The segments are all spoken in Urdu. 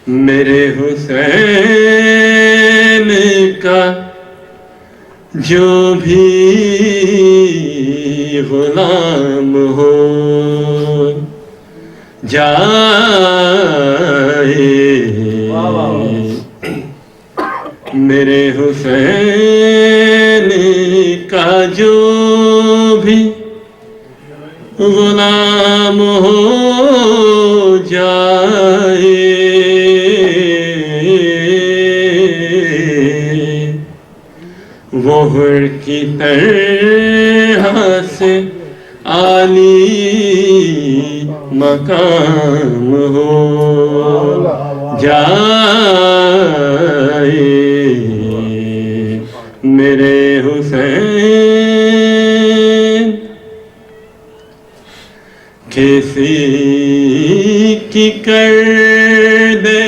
میرے حسین کا جو بھی غلام ہو جائے، میرے حسین کا جو بھی غلام ہو جائے، وہ حر کی طرح سے عالی مقام ہو جائے، میرے حسین کسی کی کر دے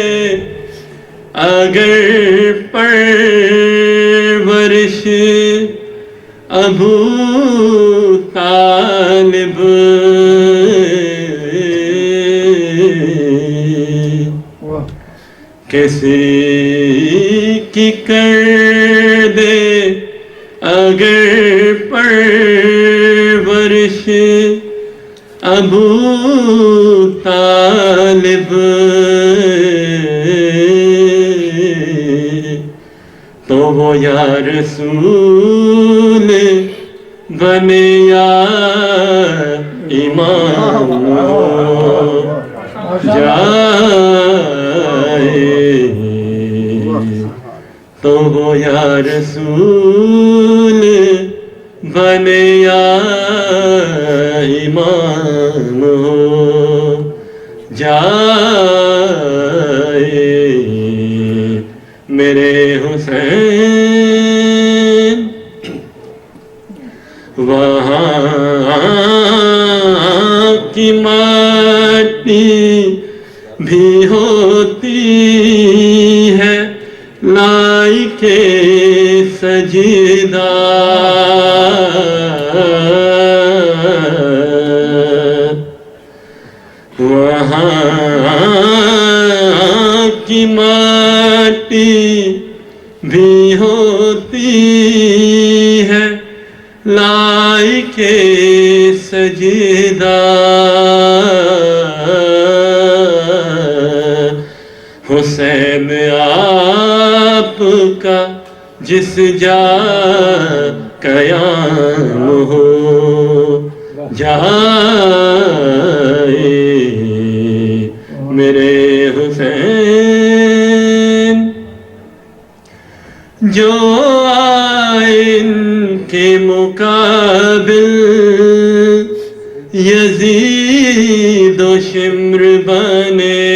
اگر پرورش ابو طالب، کسی کی کر دے اگر پرورش ابو طالب، تو وہ یا رسول بنے یا امام ہو جائے، تو وہ یا رسول بنے یا امام ہو جائے، میرے حسین وہاں کی مٹی بھی ہوتی ہے لائق سجدہ، وہاں کی مٹی بھی ہوتی ہے لائق سجدہ، حسین آپ کا جس جا قیام ہو جائے، میرے حسین جو آئین کے مقابل یزید و شمر بنے،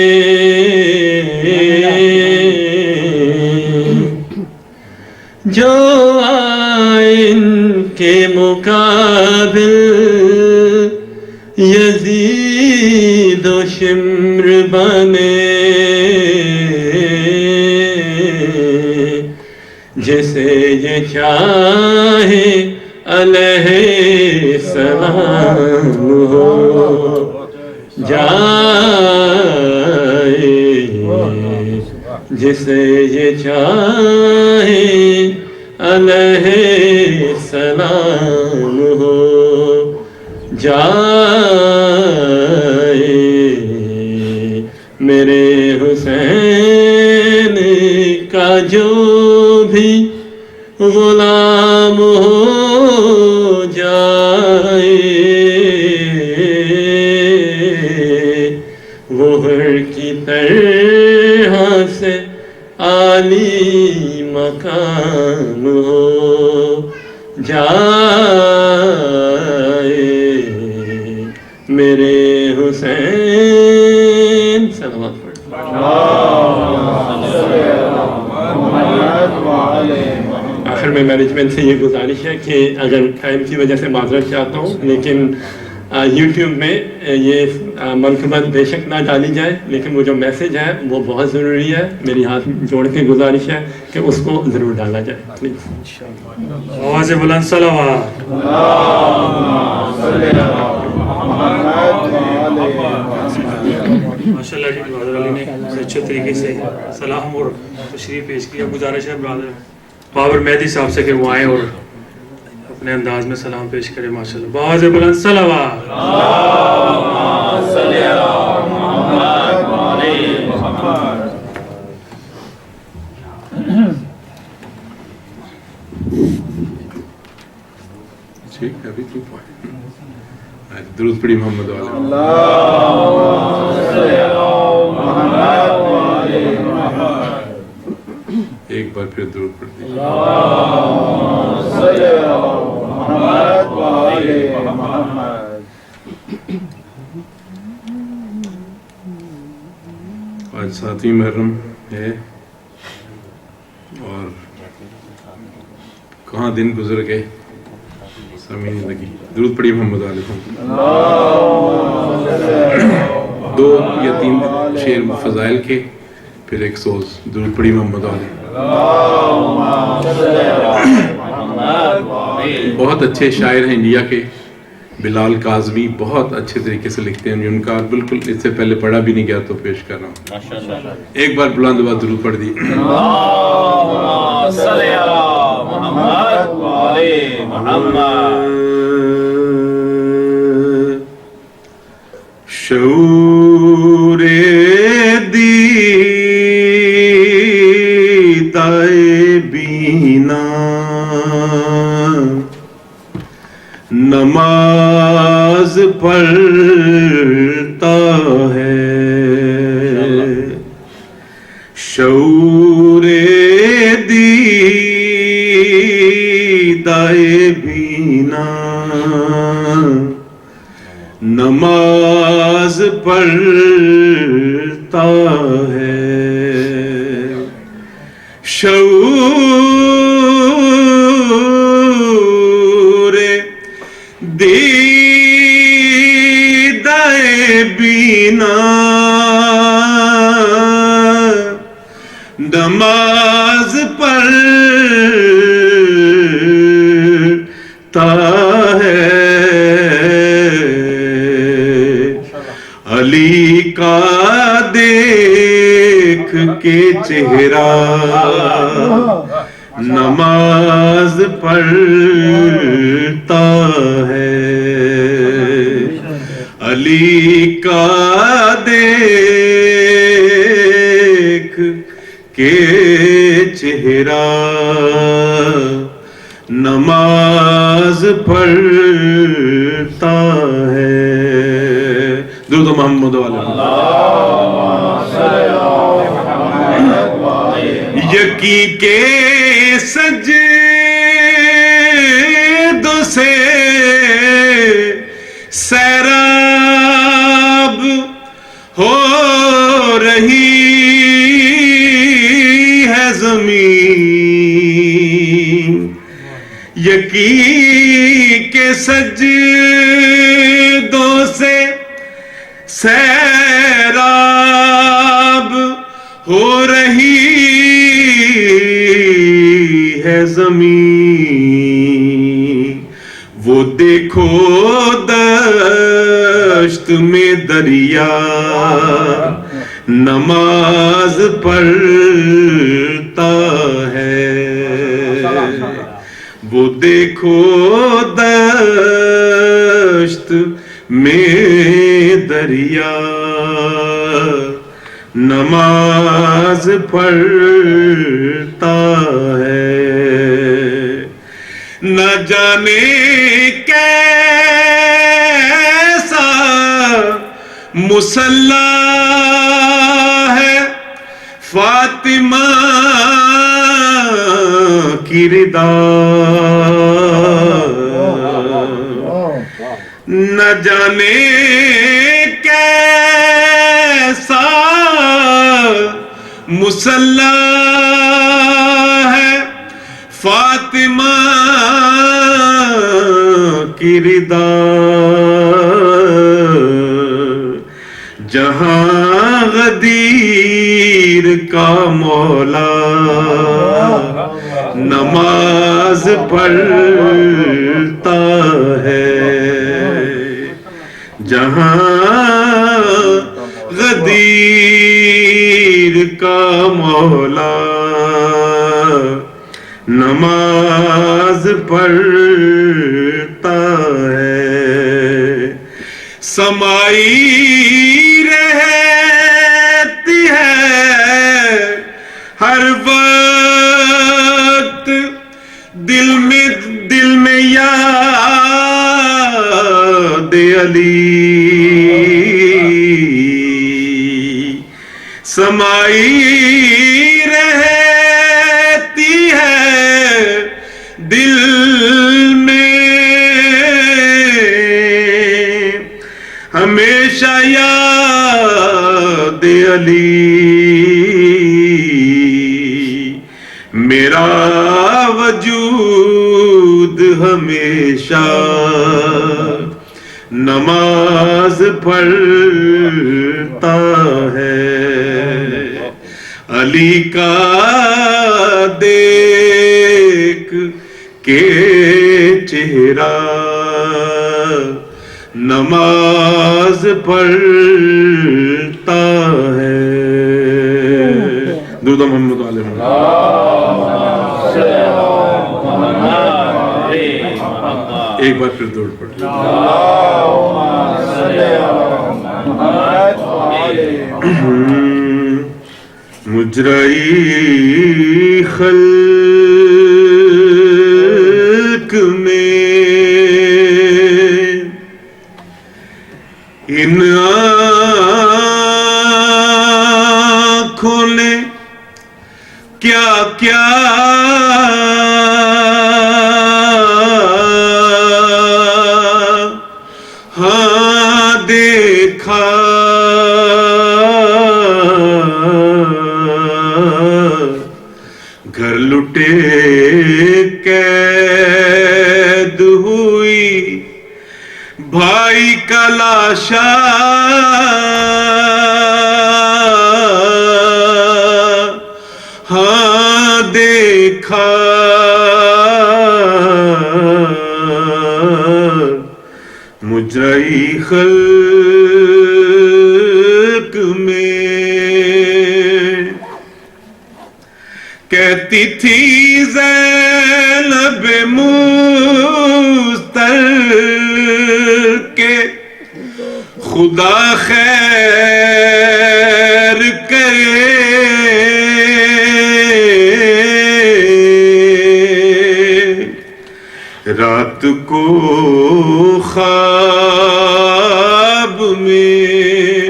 جو آئین کے مقابل یزید و شمر بنے، جسے یہ چاہے علیہ السلام ہو جائے، جسے یہ چاہے علیہ السلام ہو جائے، میرے حسین کا جو بھی غلام ہو جائے، وہ حر کی طرح سے عالی مقام ہو جائے، میرے حسین صلوات پڑھ۔ آخر میں مینجمنٹ سے یہ گزارش ہے کہ اگر ٹائم کی وجہ سے معذرت چاہتا ہوں، لیکن یوٹیوب میں یہ منقبت بے شک نہ ڈالی جائے، لیکن وہ جو میسج ہے وہ بہت ضروری ہے، میری ہاتھ جوڑ کے گزارش ہے کہ اس کو ضرور ڈالا جائے پلیز۔ آواز بلند صلوات۔ ماشاءاللہ جی برادر علی نے بڑے اچھے طریقے سے سلام اور تشریف پیش کیا. گزارش ہے برادر بابر مہدی صاحب سے کہ وہ آئیں اور اپنے انداز میں سلام پیش کریں. ماشاءاللہ بآواز بلند صلوات. ٹھیک ہے ابھی تو درود پڑھی محمد والے. ایک بار پھر درود پڑھ دیجیے. آج 7ویں محرم ہے اور کہاں دن گزر گئے سمجھ نہیں لگی. درود پڑھی محمد والے. 2 یا 3 شعر فضائل کے پھر ایک سوز. درود پڑھی محمد والے. بہت اچھے شاعر ہیں انڈیا کے بلال کاظمی, بہت اچھے طریقے سے لکھتے ہیں. ان کا بالکل اس سے پہلے پڑھا بھی نہیں گیا تو پیش کر رہا ہوں. ایک بار بلند آواز درود پڑھ دی. شعور دیدائے بینا نماز پڑھتا ہے. شعور دیدائے بینا نماز پڑھتا ہے. شعور دیدائے بینا نماز پڑھتا ہے. علی کا دیکھ کے چہرہ نماز پڑھتا ہے. علی کا دیکھ کے چہرہ نماز پڑھتا ہے. درود محمد والے. یکی کے سجدوں سے سیراب ہو رہی ہے زمین. یکی کے سجدوں سے سیراب ہو رہی ہے زمین. وہ دیکھو دشت میں دریا نماز پڑھتا ہے. وہ دیکھو دشت میں دریا نماز پڑھتا ہے. نہ جانے کیسا مصلی ہے فاطمہ کی رضا. نہ جانے کیسا مصلی ہے فاطمہ کی رضا. جہاں غدیر کا مولا نماز پڑھتا ہے. جہاں غدیر تقدیر کا مولا نماز پڑھتا ہے سمائی رہتی ہے ہر وقت دل میں یاد علی سمائی رہتی ہے دل میں ہمیشہ یاد علی میرا وجود ہمیشہ نماز پڑھتا ہے علی کا دیکھ کے چہرہ نماز پڑھتا ہے درود محمد علیہ ایک بار پھر درود پڑھیں مجرئی خلق میں ان آنکھوں نے کیا کیا ہاں دیکھا گھر لٹے قید ہوئی بھائی کا لاشا ہاں دیکھا مجرئی خلق میں کہتی تھی زینب مستر کے خدا خیر کرے رات کو خواب میں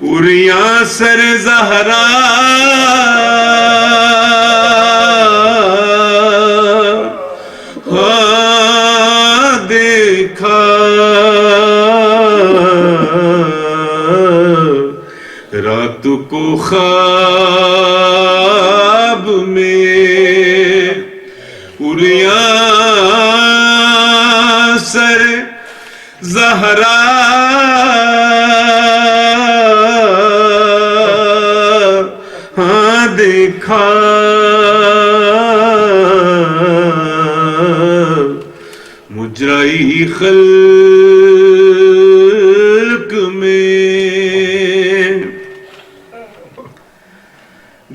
اریاں سر زہرا دیکھا رات کو خواب میں اریاں سر زہرا ہاں دیکھا مجرئی خلق میں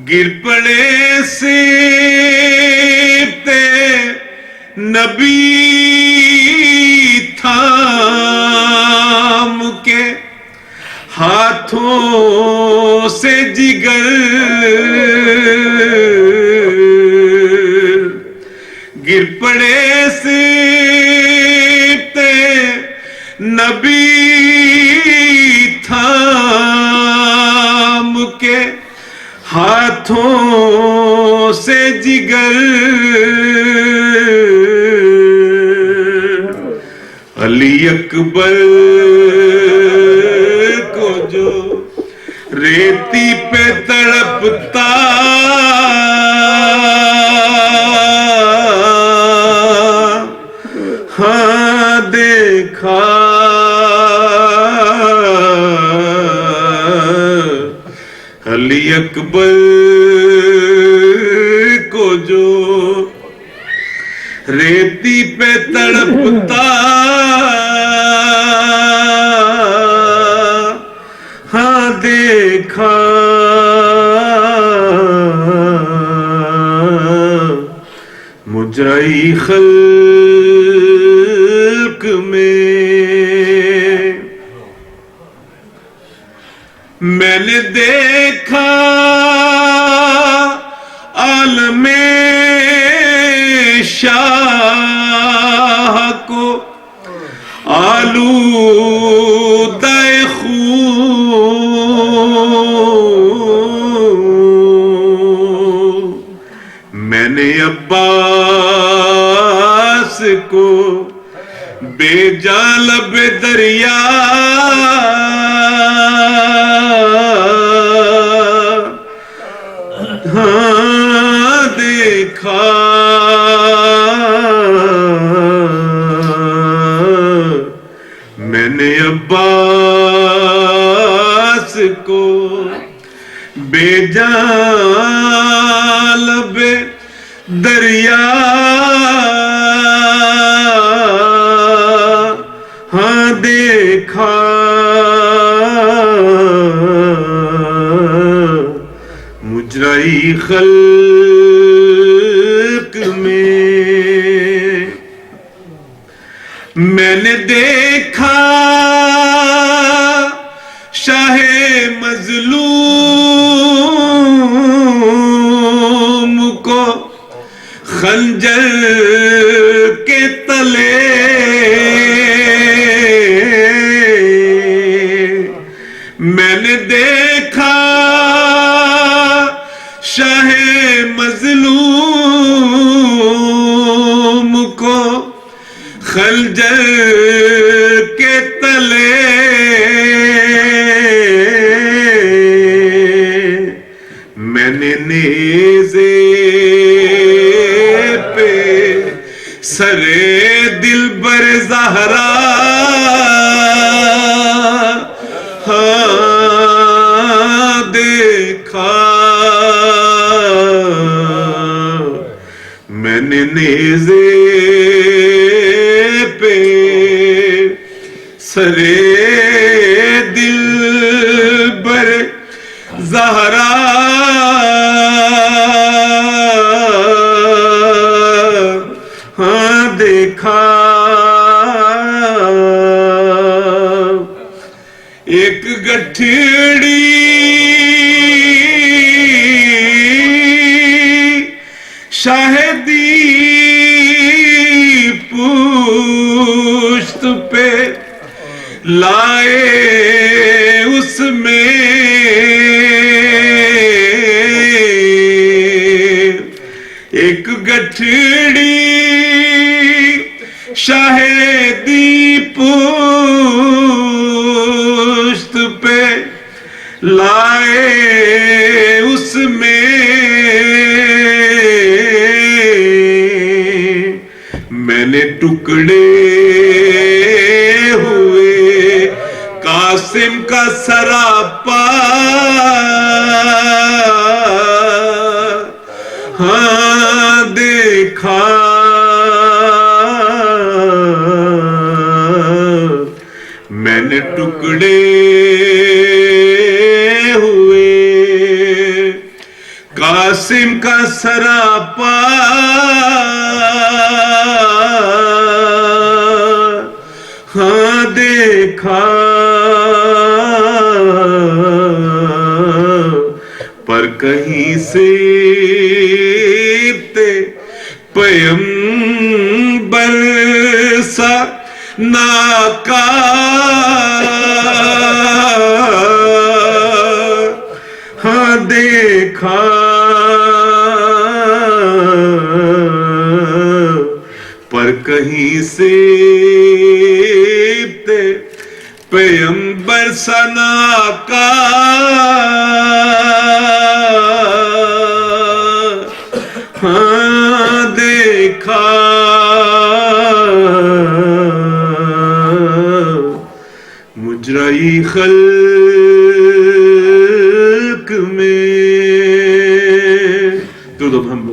گر پڑے سیبتے نبی تھام کے ہاتھوں سے جگر گر پڑے سیبتے نبی تھام کے ہاتھوں سے جگر علی اکبر کو جو ریتی پہ تڑپتا ہاں دیکھا علی اکبر کو جو ریتی پہ تڑپتا ہاں دیکھا مجرئی خلق میں نے دیکھا عالم شاہ کو آلودہ خون، میں نے عباس کو بے جان لب دریا ہاں دیکھا، میں نے عباس کو بے جان لب دریا ہاں دیکھا، مجرئی خلق میں نے دیکھا شاہ مظلوم کو خنجر کے تلے، میں نے دیکھا شاہ مظلوم کو خنجر کے تلے، میں نے نیزے پہ سرے دلبر زہرا ہاں دیکھا، میں نے نیزے پہ سرے دلبر زہرا ہاں دیکھا، ایک گٹھڑی شاہدی پشت پہ لائے اس میں ایک گٹھڑی شاہدی پشت پہ لائے اس میں، میں نے ٹکڑے ہوئے قاسم کا سراپا ہاں دیکھا، میں نے ٹکڑے ہوئے قاسم کا سراپا ہاں دیکھا، پر کہیں سے پیغمبر سا ناکار ہاں دیکھا، پر کہیں سے پیغمبر سا ناکار ہاں دیکھا، مجرئی خلق میں تو محمد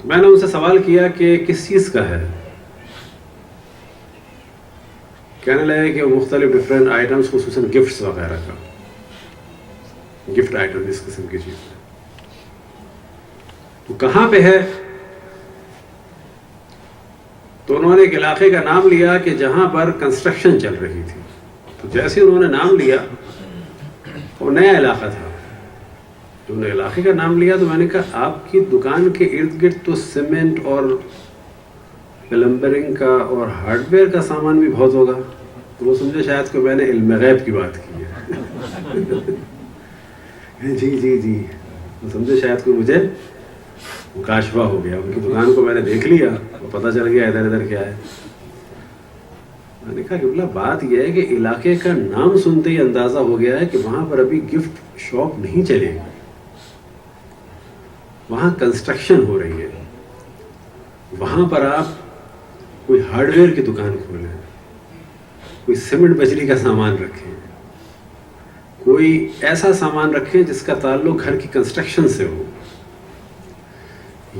تو میں نے ان سے سوال کیا کہ کس چیز کا ہے. کہنے لگے کہ مختلف ڈفرینٹ آئٹمس خصوصاً گفٹس وغیرہ کا, گفٹ آئٹم اس قسم کی چیز. تو کہاں پہ ہے؟ تو انہوں نے ایک علاقے کا نام لیا کہ جہاں پر کنسٹرکشن چل رہی تھی. تو جیسے انہوں نے نام لیا, وہ نیا علاقہ تھا, تو انہوں نے علاقے کا نام لیا, تو میں نے کہا آپ کی دکان کے ارد گرد تو سیمنٹ اور پلمبرنگ کا اور ہارڈ ویئر کا سامان بھی بہت ہوگا. تو وہ سمجھے شاید کہ میں نے علم غیب کی بات کی ہے. جی جی جی, وہ سمجھے شاید کہ مجھے مکاشفہ ہو گیا, ان کی دکان کو میں نے دیکھ لیا, وہ پتہ چل گیا ادھر ادھر کیا ہے. میں نے کہا کہ بلا بات یہ ہے کہ علاقے کا نام سنتے ہی اندازہ ہو گیا ہے کہ وہاں پر ابھی گفٹ شاپ نہیں چلے گی, وہاں کنسٹرکشن ہو رہی ہے. وہاں پر آپ کوئی ہارڈ ویئر کی دکان کھولیں, کوئی سیمنٹ بجلی کا سامان رکھیں, کوئی ایسا سامان رکھیں جس کا تعلق گھر کی کنسٹرکشن سے ہو.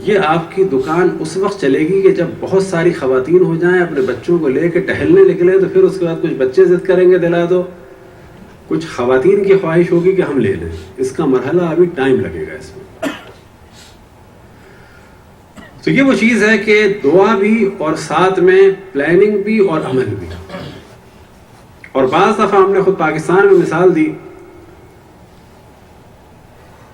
یہ آپ کی دکان اس وقت چلے گی کہ جب بہت ساری خواتین ہو جائیں, اپنے بچوں کو لے کے ٹہلنے نکلیں, تو پھر اس کے بعد کچھ بچے ضد کریں گے دلا دو, کچھ خواتین کی خواہش ہوگی کہ ہم لے لیں. اس کا مرحلہ ابھی ٹائم لگے گا اس میں. تو یہ وہ چیز ہے کہ دعا بھی اور ساتھ میں پلاننگ بھی اور عمل بھی. اور بعض دفعہ ہم نے خود پاکستان میں مثال دی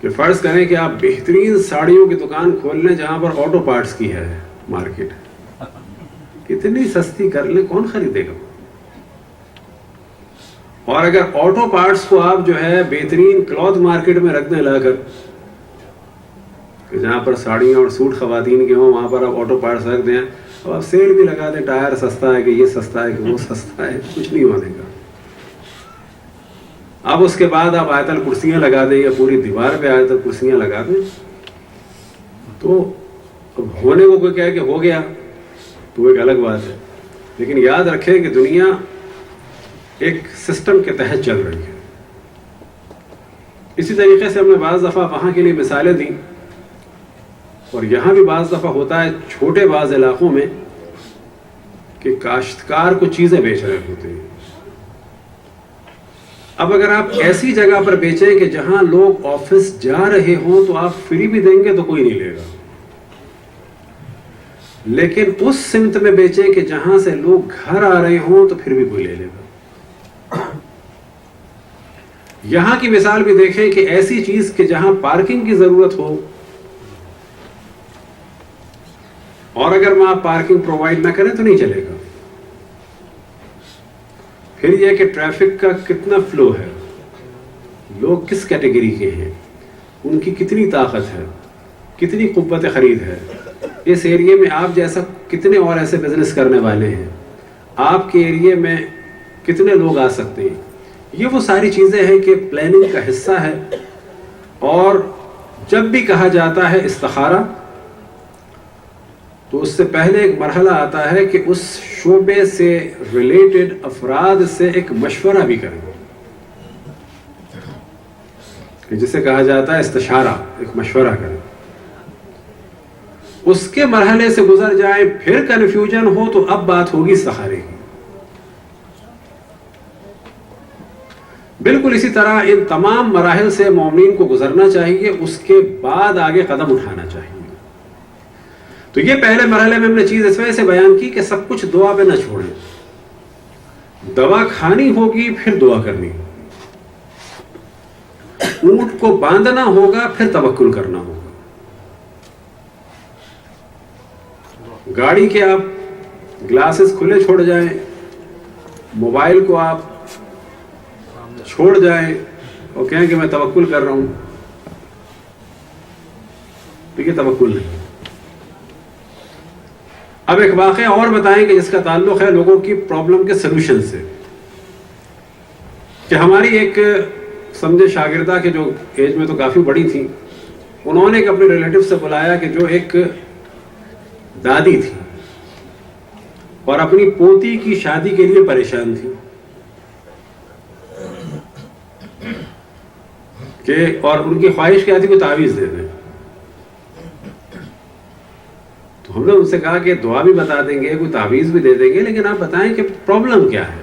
کہ فرض کریں کہ آپ بہترین ساڑیوں کی دکان کھول لیں جہاں پر آٹو پارٹس کی ہے مارکیٹ, کتنی سستی کر لیں, کون خریدے گا؟ اور اگر آٹو پارٹس کو آپ جو ہے بہترین کلوتھ مارکیٹ میں رکھ دیں لا کر, کہ جہاں پر ساڑیاں اور سوٹ خواتین کے ہوں, وہاں پر آپ آٹو پارٹس رکھ دیں, اور آپ سیل بھی لگا دیں, ٹائر سستا ہے کہ یہ سستا ہے کہ وہ سستا ہے, کچھ نہیں ہونے گا. اب اس کے بعد آپ آیت الکرسیاں لگا دیں یا پوری دیوار پہ آیت الکرسیاں لگا دیں, تو اب ہونے کو کوئی کہے کہ ہو گیا تو ایک الگ بات ہے. لیکن یاد رکھیں کہ دنیا ایک سسٹم کے تحت چل رہی ہے. اسی طریقے سے ہم نے بعض دفعہ وہاں کے لیے مثالیں دیں, اور یہاں بھی بعض دفعہ ہوتا ہے چھوٹے بعض علاقوں میں کہ کاشتکار کو چیزیں بیچ رہے ہوتے ہیں. اب اگر آپ ایسی جگہ پر بیچیں کہ جہاں لوگ آفس جا رہے ہوں تو آپ فری بھی دیں گے تو کوئی نہیں لے گا, لیکن اس سمت میں بیچیں کہ جہاں سے لوگ گھر آ رہے ہوں تو پھر بھی کوئی لے لے گا. یہاں کی مثال بھی دیکھیں کہ ایسی چیز کہ جہاں پارکنگ کی ضرورت ہو, اور اگر وہاں پارکنگ پرووائڈ نہ کریں تو نہیں چلے گا. پھر یہ کہ ٹریفک کا کتنا فلو ہے, لوگ کس کیٹیگری کے ہیں, ان کی کتنی طاقت ہے, کتنی قوت خرید ہے, اس ایریے میں آپ جیسا کتنے اور ایسے بزنس کرنے والے ہیں, آپ کے ایریے میں کتنے لوگ آ سکتے ہیں. یہ وہ ساری چیزیں ہیں کہ پلاننگ کا حصہ ہے. اور جب بھی کہا جاتا ہے استخارہ, تو اس سے پہلے ایک مرحلہ آتا ہے کہ اس شعبے سے ریلیٹڈ افراد سے ایک مشورہ بھی کریں, کہ جسے کہا جاتا ہے استشارہ, ایک مشورہ کریں. اس کے مرحلے سے گزر جائیں, پھر کنفیوژن ہو تو اب بات ہوگی استخارے کی. بالکل اسی طرح ان تمام مراحل سے مومنین کو گزرنا چاہیے, اس کے بعد آگے قدم اٹھانا چاہیے. تو یہ پہلے مرحلے میں ہم نے چیز اس وجہ سے بیان کی کہ سب کچھ دعا پہ نہ چھوڑیں. دوا کھانی ہوگی پھر دعا کرنی ہوگی, اونٹ کو باندھنا ہوگا پھر توکل کرنا ہوگا. گاڑی کے آپ گلاسز کھلے چھوڑ جائیں, موبائل کو آپ چھوڑ جائیں اور کہیں کہ میں توکل کر رہا ہوں, تو یہ توکل نہیں. اب ایک واقعہ اور بتائیں کہ جس کا تعلق ہے لوگوں کی پرابلم کے سلوشن سے, کہ ہماری ایک سمجھے شاگردہ کے جو ایج میں تو کافی بڑی تھی, انہوں نے ایک اپنے ریلیٹیو سے بلایا کہ جو ایک دادی تھی اور اپنی پوتی کی شادی کے لیے پریشان تھی, کہ اور ان کی خواہش کیا تھی کہ تعویذ دے دیں. ہم نے ان سے کہا کہ دعا بھی بتا دیں گے, کوئی تعویذ بھی دے دیں گے, لیکن آپ بتائیں کہ پرابلم کیا ہے,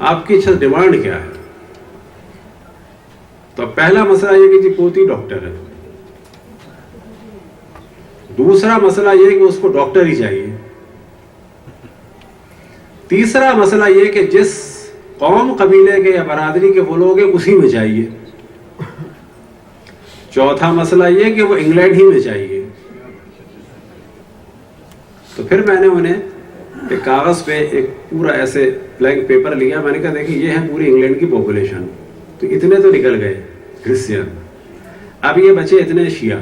آپ کی اچھا ڈیمانڈ کیا ہے. تو پہلا مسئلہ یہ کہ جی پوتی ڈاکٹر ہے, دوسرا مسئلہ یہ کہ اس کو ڈاکٹر ہی چاہیے, تیسرا مسئلہ یہ کہ جس قوم قبیلے کے یا برادری کے وہ لوگ ہیں اسی میں چاہیے, چوتھا مسئلہ یہ کہ وہ انگلینڈ ہی میں چاہیے. تو پھر میں نے انہیں ایک کاغذ پہ ایک پورا ایسے بلینک پیپر لیا, میں نے کہا دیکھیں یہ ہے پوری انگلینڈ کی پاپولیشن, تو اتنے تو نکل گئے کرسچن, اب یہ بچے اتنے شیعہ,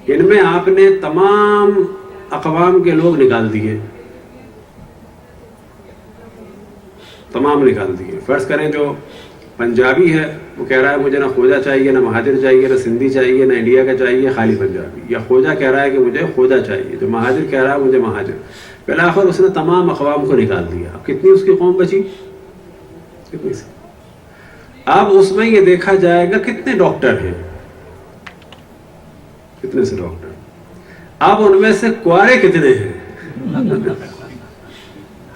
ان میں آپ نے تمام اقوام کے لوگ نکال دیے, تمام نکال دیے. فرض کریں جو پنجابی ہے وہ کہہ رہا ہے مجھے نہ خوجہ چاہیے, نہ مہاجر چاہیے, نہ سندھی چاہیے, نہ انڈیا کا چاہیے, خالی پنجابی. یا خوجہ کہہ رہا ہے کہ مجھے خوجہ چاہیے, جو مہاجر کہہ رہا ہے مجھے مہاجر. بالآخر اس نے تمام اقوام کو نکال دیا. اب کتنی اس کی قوم بچی, کتنی سی. اب اس میں یہ دیکھا جائے گا کتنے ڈاکٹر ہیں, کتنے سے ڈاکٹر. اب ان میں سے کوارے کتنے ہیں,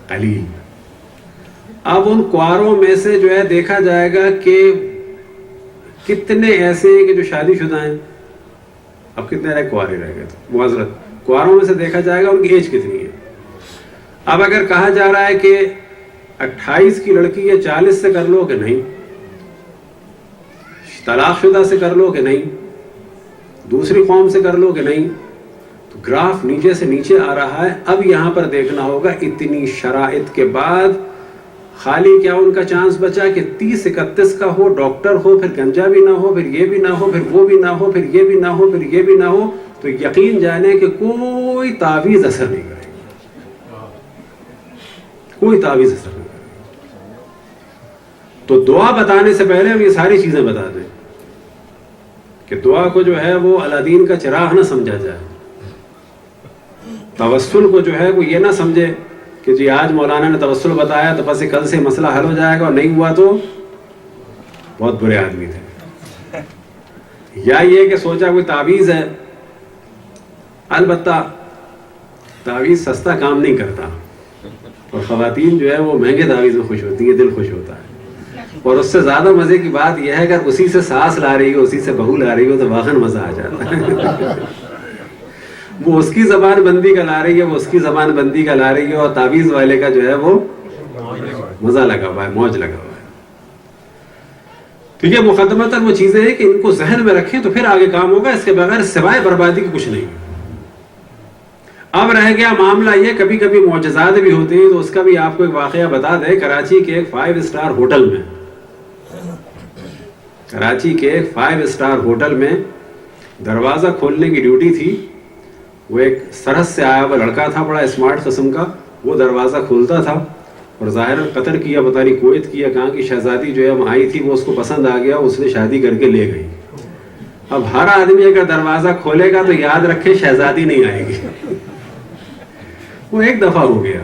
قلیل. اب ان کواروں میں سے جو ہے دیکھا جائے گا کہ کتنے ایسے ہیں کہ جو شادی شدہ ہیں. اب کتنے رہے کوارے رہ گئے, تو معذرت, کواروں میں سے دیکھا جائے گا ان کی ایج کتنی ہے. اب اگر کہا جا رہا ہے کہ 28 کی لڑکی ہے 40 سے کر لو کہ نہیں, طلاق شدہ سے کر لو کہ نہیں, دوسری قوم سے کر لو کہ نہیں, تو گراف نیچے سے نیچے آ رہا ہے. اب یہاں پر دیکھنا ہوگا اتنی شرائط کے بعد خالی کیا ان کا چانس بچا کہ 30-31 کا ہو, ڈاکٹر ہو, پھر گنجا بھی نہ ہو, پھر یہ بھی نہ ہو, پھر وہ بھی نہ ہو, پھر یہ بھی نہ ہو, پھر یہ بھی نہ ہو, تو یقین جانے کہ کوئی تعویذ اثر نہیں کرے گی, کوئی تعویذ اثر نہیں کرے گی. تو دعا بتانے سے پہلے ہم یہ ساری چیزیں بتا دیں کہ دعا کو جو ہے وہ الادین کا چراغ نہ سمجھا جائے. توسل کو جو ہے وہ یہ نہ سمجھے کہ جی آج مولانا نے توسل بتایا تو بس کل سے مسئلہ حل ہو جائے گا, اور نہیں ہوا تو بہت برے آدمی تھے. یا یہ کہ سوچا کوئی تعویذ ہے, البتہ تعویذ سستا کام نہیں کرتا, اور خواتین جو ہے وہ مہنگے تعویذ میں خوش ہوتی ہیں, دل خوش ہوتا ہے. اور اس سے زیادہ مزے کی بات یہ ہے اگر اسی سے ساس لا رہی ہو, اسی سے بہو لا رہی ہو, تو واقعا مزہ آ جاتا ہے. وہ اس کی زبان بندی کا لا رہی ہے, وہ اس کی زبان بندی کا لا رہی ہے, اور تعویذ والے کا جو ہے وہ مزہ لگا ہوا ہے, موج لگا ہوا ہے. تو یہ مقدمتاً وہ چیزیں ہیں کہ ان کو ذہن میں رکھیں تو پھر آگے کام ہوگا, اس کے بغیر سوائے بربادی کی کچھ نہیں. اب رہ گیا معاملہ یہ, کبھی کبھی معجزات بھی ہوتے ہیں, تو اس کا بھی آپ کو ایک واقعہ بتا دیں. کراچی کے ایک 5 اسٹار ہوٹل میں, کراچی کے ایک 5 اسٹار ہوٹل میں دروازہ کھولنے کی ڈیوٹی تھی. وہ ایک سرحد سے آیا ہوا لڑکا تھا, بڑا اسمارٹ قسم کا, وہ دروازہ کھولتا تھا, اور ظاہراً قطر کی یا پتہ نہیں کویت کی یا کہاں کی شہزادی جو ہے آئی تھی, وہ اس کو پسند آ گیا, اس نے شادی کر کے لے گئی. اب ہر آدمی اگر دروازہ کھولے گا تو یاد رکھے شہزادی نہیں آئے گی. وہ ایک دفعہ ہو گیا,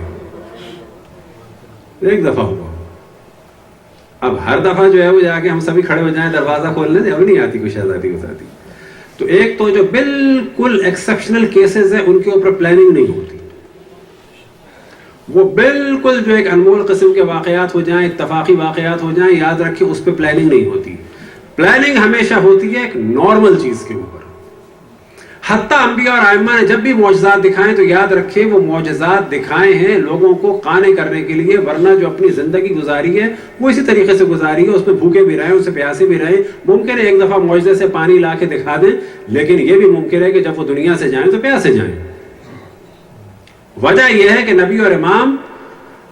ایک دفعہ ہوا. اب ہر دفعہ جو ہے وہ جا کے ہم سبھی کھڑے ہو جائیں دروازہ کھولنے سے, اب نہیں آتی کوئی شہزادی ہوتی. تو ایک تو جو بالکل ایکسیپشنل کیسز ہیں ان کے اوپر پلاننگ نہیں ہوتی. وہ بالکل جو ایک انمول قسم کے واقعات ہو جائیں, اتفاقی واقعات ہو جائیں, یاد رکھیں اس پہ پلاننگ نہیں ہوتی. پلاننگ ہمیشہ ہوتی ہے ایک نارمل چیز کے اوپر. حتیٰ انبیاء اور ائمہ نے جب بھی معجزات دکھائے تو یاد رکھیں وہ معجزات دکھائے ہیں لوگوں کو قانع کرنے کے لیے, ورنہ جو اپنی زندگی گزاری ہے وہ اسی طریقے سے گزاری ہے. اس میں بھوکے بھی رہیں, اس سے پیاسے بھی رہیں. ممکن ہے ایک دفعہ معجزے سے پانی لا کے دکھا دیں, لیکن یہ بھی ممکن ہے کہ جب وہ دنیا سے جائیں تو پیاسے جائیں. وجہ یہ ہے کہ نبی اور امام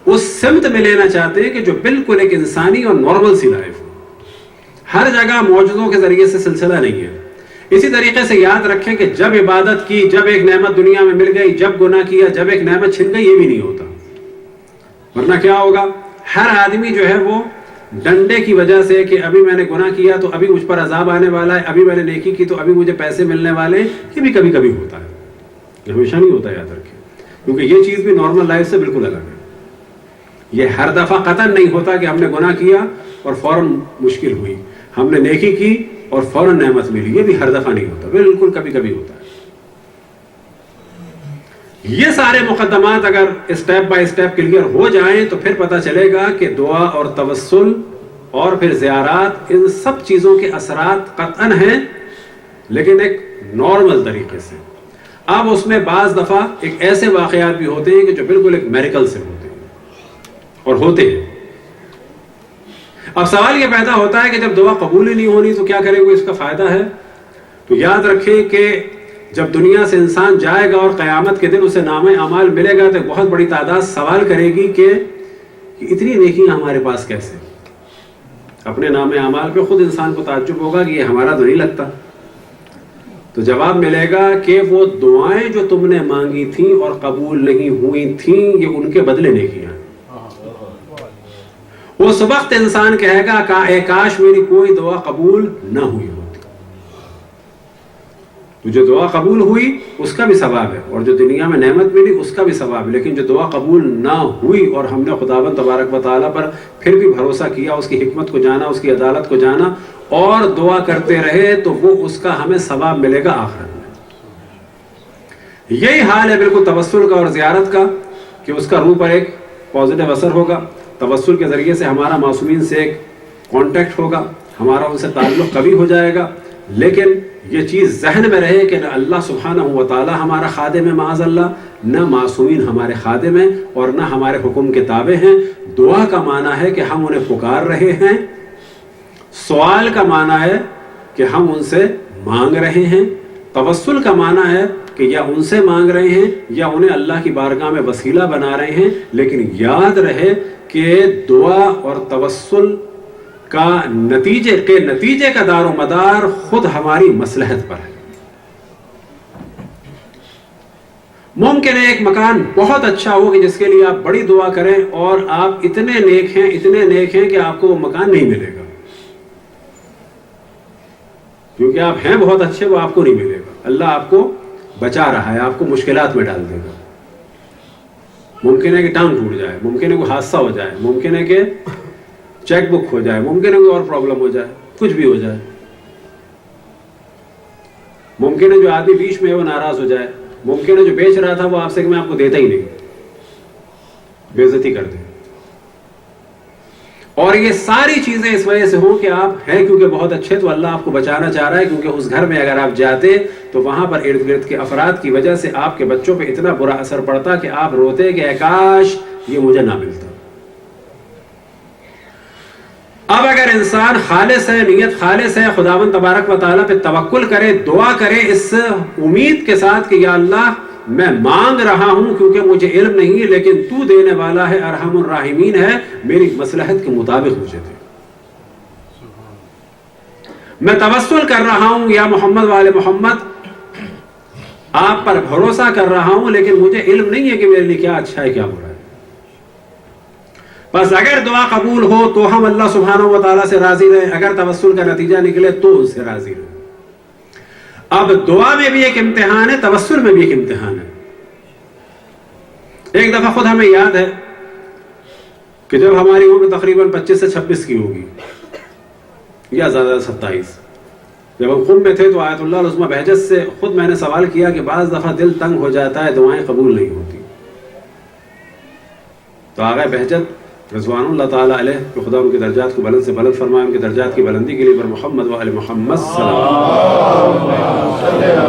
اس سمت میں لینا چاہتے ہیں کہ جو بالکل ایک انسانی اور نارمل سی لائف ہو. ہر جگہ معجزوں کے ذریعے سے سلسلہ نہیں ہے. اسی طریقے سے یاد رکھیں کہ جب عبادت کی, جب ایک نعمت دنیا میں مل گئی, جب گناہ کیا, جب ایک نعمت چھن گئی, یہ بھی نہیں ہوتا. ورنہ کیا ہوگا, ہر آدمی جو ہے وہ ڈنڈے کی وجہ سے کہ ابھی میں نے گناہ کیا تو ابھی مجھ پر عذاب آنے والا ہے, ابھی میں نے نیکی کی تو ابھی مجھے پیسے ملنے والے ہیں, یہ بھی کبھی کبھی ہوتا ہے, ہمیشہ نہیں ہوتا. یاد رکھیں, کیونکہ یہ چیز بھی نارمل لائف سے بالکل الگ ہے. یہ ہر دفعہ قطعاً نہیں ہوتا کہ ہم نے گناہ کیا اور فوراً مشکل ہوئی, ہم نے نیکی کی اور فوراً نعمت ملی. یہ بھی ہر دفعہ نہیں ہوتا, بالکل کبھی کبھی ہوتا ہے. یہ سارے مقدمات اگر اسٹیپ بائی اسٹیپ کلیئر ہو جائیں تو پھر پتہ چلے گا کہ دعا اور توسل اور پھر زیارات ان سب چیزوں کے اثرات قطعاً ہیں، لیکن ایک نارمل طریقے سے۔ اب اس میں بعض دفعہ ایک ایسے واقعات بھی ہوتے ہیں کہ جو بالکل ایک میریکل سے ہوتے ہیں اور ہوتے ہیں۔ اب سوال یہ پیدا ہوتا ہے کہ جب دعا قبول ہی نہیں ہونی تو کیا کریں گے، اس کا فائدہ ہے؟ تو یاد رکھیں کہ جب دنیا سے انسان جائے گا اور قیامت کے دن اسے نامہ اعمال ملے گا تو ایک بہت بڑی تعداد سوال کرے گی کہ اتنی نیکیاں ہمارے پاس کیسے؟ اپنے نامہ اعمال پہ خود انسان کو تعجب ہوگا کہ یہ ہمارا تو نہیں لگتا۔ تو جواب ملے گا کہ وہ دعائیں جو تم نے مانگی تھیں اور قبول نہیں ہوئی تھیں یہ ان کے بدلے نیکیاں۔ اس وقت انسان کہے گا کہ اے کاش میری کوئی دعا قبول نہ ہوئی ہوتی۔ تو جو دعا قبول ہوئی اس کا بھی ثواب ہے، اور جو دنیا میں نعمت ملی اس کا بھی ثواب ہے، لیکن جو دعا قبول نہ ہوئی اور ہم نے خداوند تبارک و تعالیٰ پر پھر بھی بھروسہ کیا، اس کی حکمت کو جانا، اس کی عدالت کو جانا اور دعا کرتے رہے تو وہ اس کا ہمیں ثواب ملے گا آخرت میں۔ یہی حال ہے بالکل توسل کا اور زیارت کا کہ اس کا روح پر ایک پازیٹیو اثر ہوگا۔ توسل کے ذریعے سے ہمارا معصومین سے ایک کانٹیکٹ ہوگا، ہمارا ان سے تعلق کبھی ہو جائے گا، لیکن یہ چیز ذہن میں رہے کہ نہ اللہ سبحانہ و تعالی ہمارا خادم ہے معاذ اللہ، نہ معصومین ہمارے خادم ہیں اور نہ ہمارے حکم کے تابع ہیں۔ دعا کا معنی ہے کہ ہم انہیں پکار رہے ہیں، سوال کا معنی ہے کہ ہم ان سے مانگ رہے ہیں، توسل کا معنی ہے کہ یا ان سے مانگ رہے ہیں یا انہیں اللہ کی بارگاہ میں وسیلہ بنا رہے ہیں، لیکن یاد رہے کہ دعا اور توسل کا نتیجے کا دار و مدار خود ہماری مصلحت پر ہے۔ ممکن ہے ایک مکان بہت اچھا ہو کہ جس کے لیے آپ بڑی دعا کریں اور آپ اتنے نیک ہیں کہ آپ کو وہ مکان نہیں ملے گا، کیونکہ آپ ہیں بہت اچھے، وہ آپ کو نہیں ملے گا۔ اللہ آپ کو بچا رہا ہے، آپ کو مشکلات میں ڈال دے گا۔ ممکن ہے کہ ٹانگ ٹوٹ جائے، ممکن ہے کوئی حادثہ ہو جائے، ممکن ہے کہ چیک بک ہو جائے، ممکن ہے کوئی اور پرابلم ہو جائے، کچھ بھی ہو جائے۔ ممکن ہے جو آدمی بیچ میں ہے وہ ناراض ہو جائے، ممکن ہے جو بیچ رہا تھا وہ آپ سے کہ میں آپ کو دیتا ہی نہیں، بے عزتی کر دے۔ اور یہ ساری چیزیں اس وجہ سے ہوں کہ آپ ہیں کیونکہ بہت اچھے، تو اللہ آپ کو بچانا چاہ رہا ہے، کیونکہ اس گھر میں اگر آپ جاتے تو وہاں پر ارد گرد کے افراد کی وجہ سے آپ کے بچوں پہ اتنا برا اثر پڑتا کہ آپ روتے کہ اے کاش یہ مجھے نہ ملتا۔ اب اگر انسان خالص ہے، نیت خالص ہے، خداوند تبارک و تعالیٰ پہ توکل کرے، دعا کرے اس امید کے ساتھ کہ یا اللہ میں مانگ رہا ہوں کیونکہ مجھے علم نہیں ہے، لیکن تو دینے والا ہے، ارحم الراحمین ہے، میری مصلحت کے مطابق مجھے دے۔ میں توسل کر رہا ہوں یا محمد والے محمد، آپ پر بھروسہ کر رہا ہوں، لیکن مجھے علم نہیں ہے کہ میرے لیے کیا اچھا ہے کیا برا ہے۔ بس اگر دعا قبول ہو تو ہم اللہ سبحانہ و تعالیٰ سے راضی رہیں، اگر توسل کا نتیجہ نکلے تو ان سے راضی رہیں۔ اب دعا میں بھی ایک امتحان ہے، توسل میں بھی ایک امتحان ہے۔ ایک دفعہ خود ہمیں یاد ہے کہ جب ہماری عمر تقریباً 25 سے 26 کی ہوگی یا زیادہ 27، جب ہم قم میں تھے تو آیت اللہ العظمیٰ بہجت سے خود میں نے سوال کیا کہ بعض دفعہ دل تنگ ہو جاتا ہے، دعائیں قبول نہیں ہوتی، تو آغا بہجت رضوان اللہ تعالیٰ علیہ کہ خدا ان کے درجات کو بلند سے بلند فرمائے، ان کے درجات کی بلندی کے لیے پر محمد و آل محمد صلی اللہ علیہ وسلم۔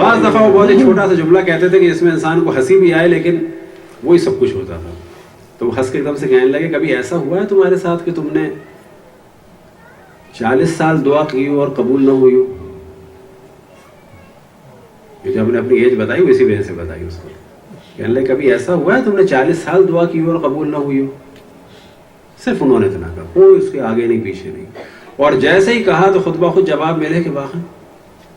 بعض دفعہ وہ بہت ہی چھوٹا سا جملہ کہتے تھے کہ اس میں انسان کو ہنسی بھی آئے لیکن وہی سب کچھ ہوتا تھا، تو وہ ہنس کے ایک دم سے کہنے لگے کبھی ایسا ہوا ہے تمہارے ساتھ کہ تم نے 40 سال دعا کی ہو اور قبول نہ ہوئی ہو؟ جو ہم نے اپنی ایج بتائی وہ اسی وجہ سے بتائی اس کو، کہنے لگے کبھی ایسا ہوا ہے تم نے 40 سال دعا کی ہو اور قبول نہ ہوئی ہو؟ صرف انہوں نے اتنا کہا، کوئی اس کے آگے نہیں پیچھے نہیں۔ اور جیسے ہی کہا تو خود بخود جواب ملے کہ واقعی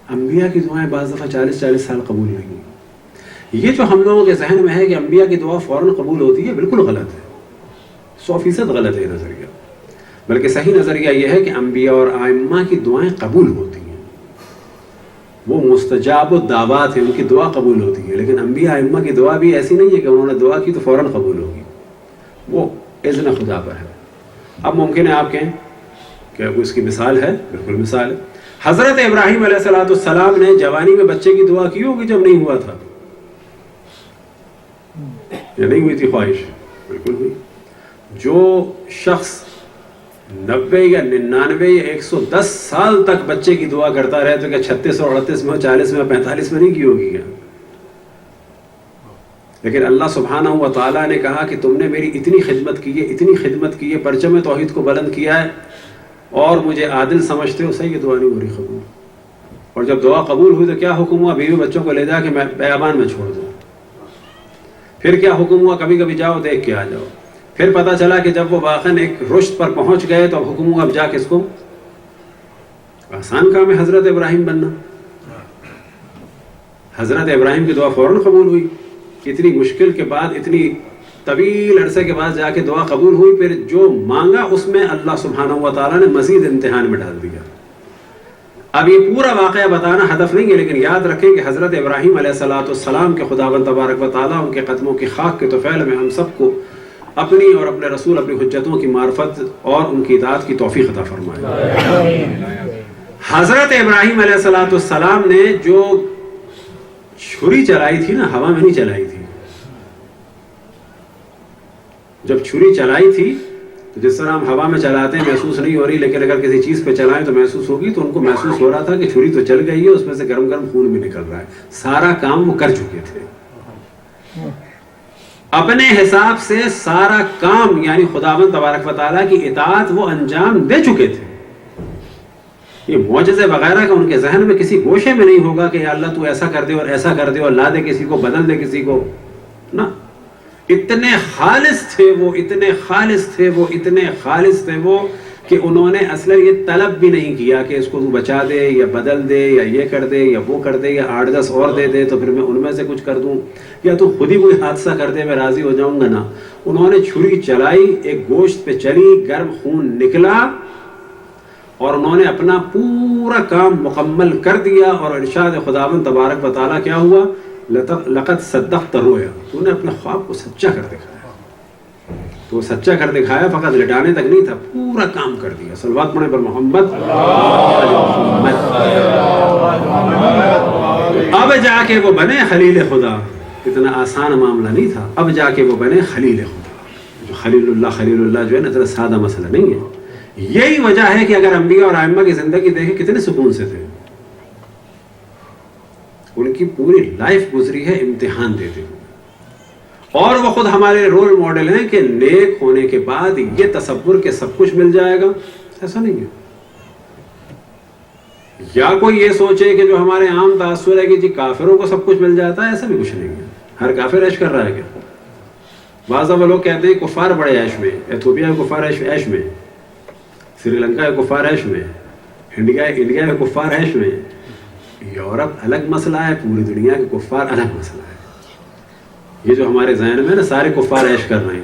انبیاء کی دعائیں بعض دفعہ 40 سال قبول نہیں ہوئی۔ یہ جو ہم لوگوں کے ذہن میں ہے کہ انبیاء کی دعا فوراً قبول ہوتی ہے، بالکل غلط ہے، 100% غلط ہے یہ نظریہ۔ بلکہ صحیح نظریہ یہ ہے کہ انبیاء اور ائمہ کی دعائیں قبول ہوتی ہیں، وہ مستجاب الدعوات ہیں، ان کی دعا قبول ہوتی ہے، لیکن انبیاء ائمہ کی دعا بھی ایسی نہیں ہے کہ انہوں نے دعا کی تو فوراً قبول ہوگی، وہ اذن خدا پر ہے۔ اب ممکن ہے آپ کہیں کہ اس کی مثال ہے، بالکل مثال ہے، حضرت ابراہیم علیہ السلام نے جوانی میں بچے کی دعا کی ہوگی جب نہیں ہوا تھا، یا نہیں ہوئی تھی خواہش؟ بالکل ہوئی. جو شخص 90 یا 99 یا 110 سال تک بچے کی دعا کرتا رہے تو کیا 36 اور 38 میں 40 میں 45 میں نہیں کی ہوگی کیا؟ لیکن اللہ سبحانہ و تعالیٰ نے کہا کہ تم نے میری اتنی خدمت کی ہے، اتنی خدمت کی ہے، پرچم توحید کو بلند کیا ہے اور مجھے عادل سمجھتے ہو، صحیح یہ دعا نہیں ہو رہی قبول. اور جب دعا قبول ہوئی تو کیا حکم ہوا؟ بیوی بچوں کو لے جا کے بیابان میں چھوڑ دو. پھر کیا حکم ہوا؟ کبھی کبھی جاؤ دیکھ کے آ جاؤ. پھر پتہ چلا کہ جب وہ واقعاً ایک رشد پر پہنچ گئے تو اب حکم ہوا اب جا کے اس کو. آسان کام ہے حضرت ابراہیم بننا. حضرت ابراہیم کی دعا فوراً قبول ہوئی. اتنی مشکل کے بعد، اتنی طویل عرصے کے بعد جا کے دعا قبول ہوئی. پھر جو مانگا اس میں اللہ سبحانہ و تعالیٰ نے مزید امتحان میں ڈال دیا. اب یہ پورا واقعہ بتانا ہدف نہیں ہے، لیکن یاد رکھیں کہ حضرت ابراہیم علیہ السلام کے خداوند تبارک و تعالیٰ ان کے قدموں کی خاک کے طفیل میں ہم سب کو اپنی اور اپنے رسول اپنی حجتوں کی معرفت اور ان کی اطاعت کی توفیق عطا فرمائے. حضرت ابراہیم علیہ السلام نے جو چھری چلائی تھی نا، ہوا میں نہیں چلائی تھی. جب چھری چلائی تھی تو جس طرح ہم ہوا میں چلاتے ہیں محسوس نہیں ہو رہی، لیکن اگر کسی چیز پہ چلائیں تو محسوس ہوگی. تو ان کو محسوس ہو رہا تھا کہ چھری تو چل گئی ہے، اس میں سے گرم گرم خون بھی نکل رہا ہے. سارا کام وہ کر چکے تھے اپنے حساب سے. سارا کام یعنی خداوند تبارک و تعالیٰ کی اطاعت وہ انجام دے چکے تھے. یہ معجزے وغیرہ کا ان کے ذہن میں کسی گوشے میں نہیں ہوگا کہ یا اللہ تو ایسا کر دے اور ایسا کر دے اور لا دے کسی کو، بدل دے کسی کو. نہ، اتنے خالص تھے وہ، اتنے خالص تھے وہ، اتنے خالص تھے وہ کہ انہوں نے اصلا یہ طلب بھی نہیں کیا کہ اس کو تو بچا دے یا بدل دے یا یہ کر دے یا وہ کر دے یا 8-10 اور دے دے تو پھر میں ان میں سے کچھ کر دوں، یا تو خود ہی کوئی حادثہ کر دے میں راضی ہو جاؤں گا. نا، انہوں نے چھری چلائی، ایک گوشت پہ چلی، گرم خون نکلا اور انہوں نے اپنا پورا کام مکمل کر دیا. اور ارشاد خداوند تبارک و تعالیٰ کیا ہوا؟ لقد صدقت رؤیا، تو نے اپنے خواب کو سچا کر دکھایا. تو وہ سچا کر دکھایا، فقط لٹانے تک نہیں تھا، پورا کام کر دیا. صلوات پڑھیں پر محمد. اب جا کے وہ بنے خلیل خدا. اتنا آسان معاملہ نہیں تھا. اب جا کے وہ بنے خلیل خدا. جو خلیل اللہ جو ہے نا، اتنا سادہ مسئلہ نہیں ہے. یہی وجہ ہے کہ اگر انبیاء اور ائمہ کی زندگی دیکھیں کتنے سکون سے تھے. ان کی پوری لائف گزری ہے امتحان دیتے ہوئے. اور وہ خود ہمارے رول ماڈل ہیں کہ نیک ہونے کے بعد یہ تصور کہ سب کچھ مل جائے گا، ایسا نہیں ہے. یا کوئی یہ سوچے کہ جو ہمارے عام تاثر ہے کہ جی کافروں کو سب کچھ مل جاتا ہے، ایسا بھی کچھ نہیں ہے. ہر کافر عیش کر رہا ہے کیا؟ بعض لوگ کہتے ہیں کفار بڑے عیش میں، ایتھوپیا کے کفار عیش میں، سری لنکا کے کفار عیش میں، انڈیا کے کفار عیش میں. یورپ الگ مسئلہ ہے، پوری دنیا کے کفار الگ مسئلہ ہے. یہ جو ہمارے ذہن میں نا سارے کفار عیش کر رہے ہیں،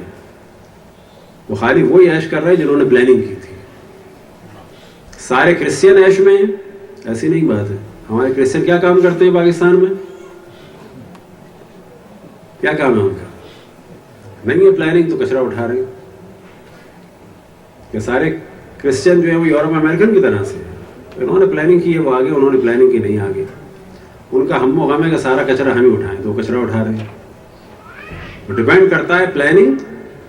وہ خالی وہی عیش کر رہے ہیں جنہوں نے پلاننگ کی تھی. سارے کرسچین عیش میں ہیں، ایسی نہیں بات ہے. ہمارے کرسچین کیا کام کرتے ہیں پاکستان میں؟ کیا کام ہے ان کا؟ نہیں ہے پلاننگ تو کچرا اٹھا رہے ہیں. کہ سارے کرسچین جو ہیں وہ یورپ امریکن کی طرح سے انہوں نے پلاننگ کی ہے وہ آگے، انہوں نے پلاننگ کی نہیں آگے. ان کا ہم و غم ہے کہ سارا کچرا ہم ہی اٹھائیں، تو وہ کچرا اٹھا رہے ہیں. ڈیپینڈ کرتا ہے پلاننگ.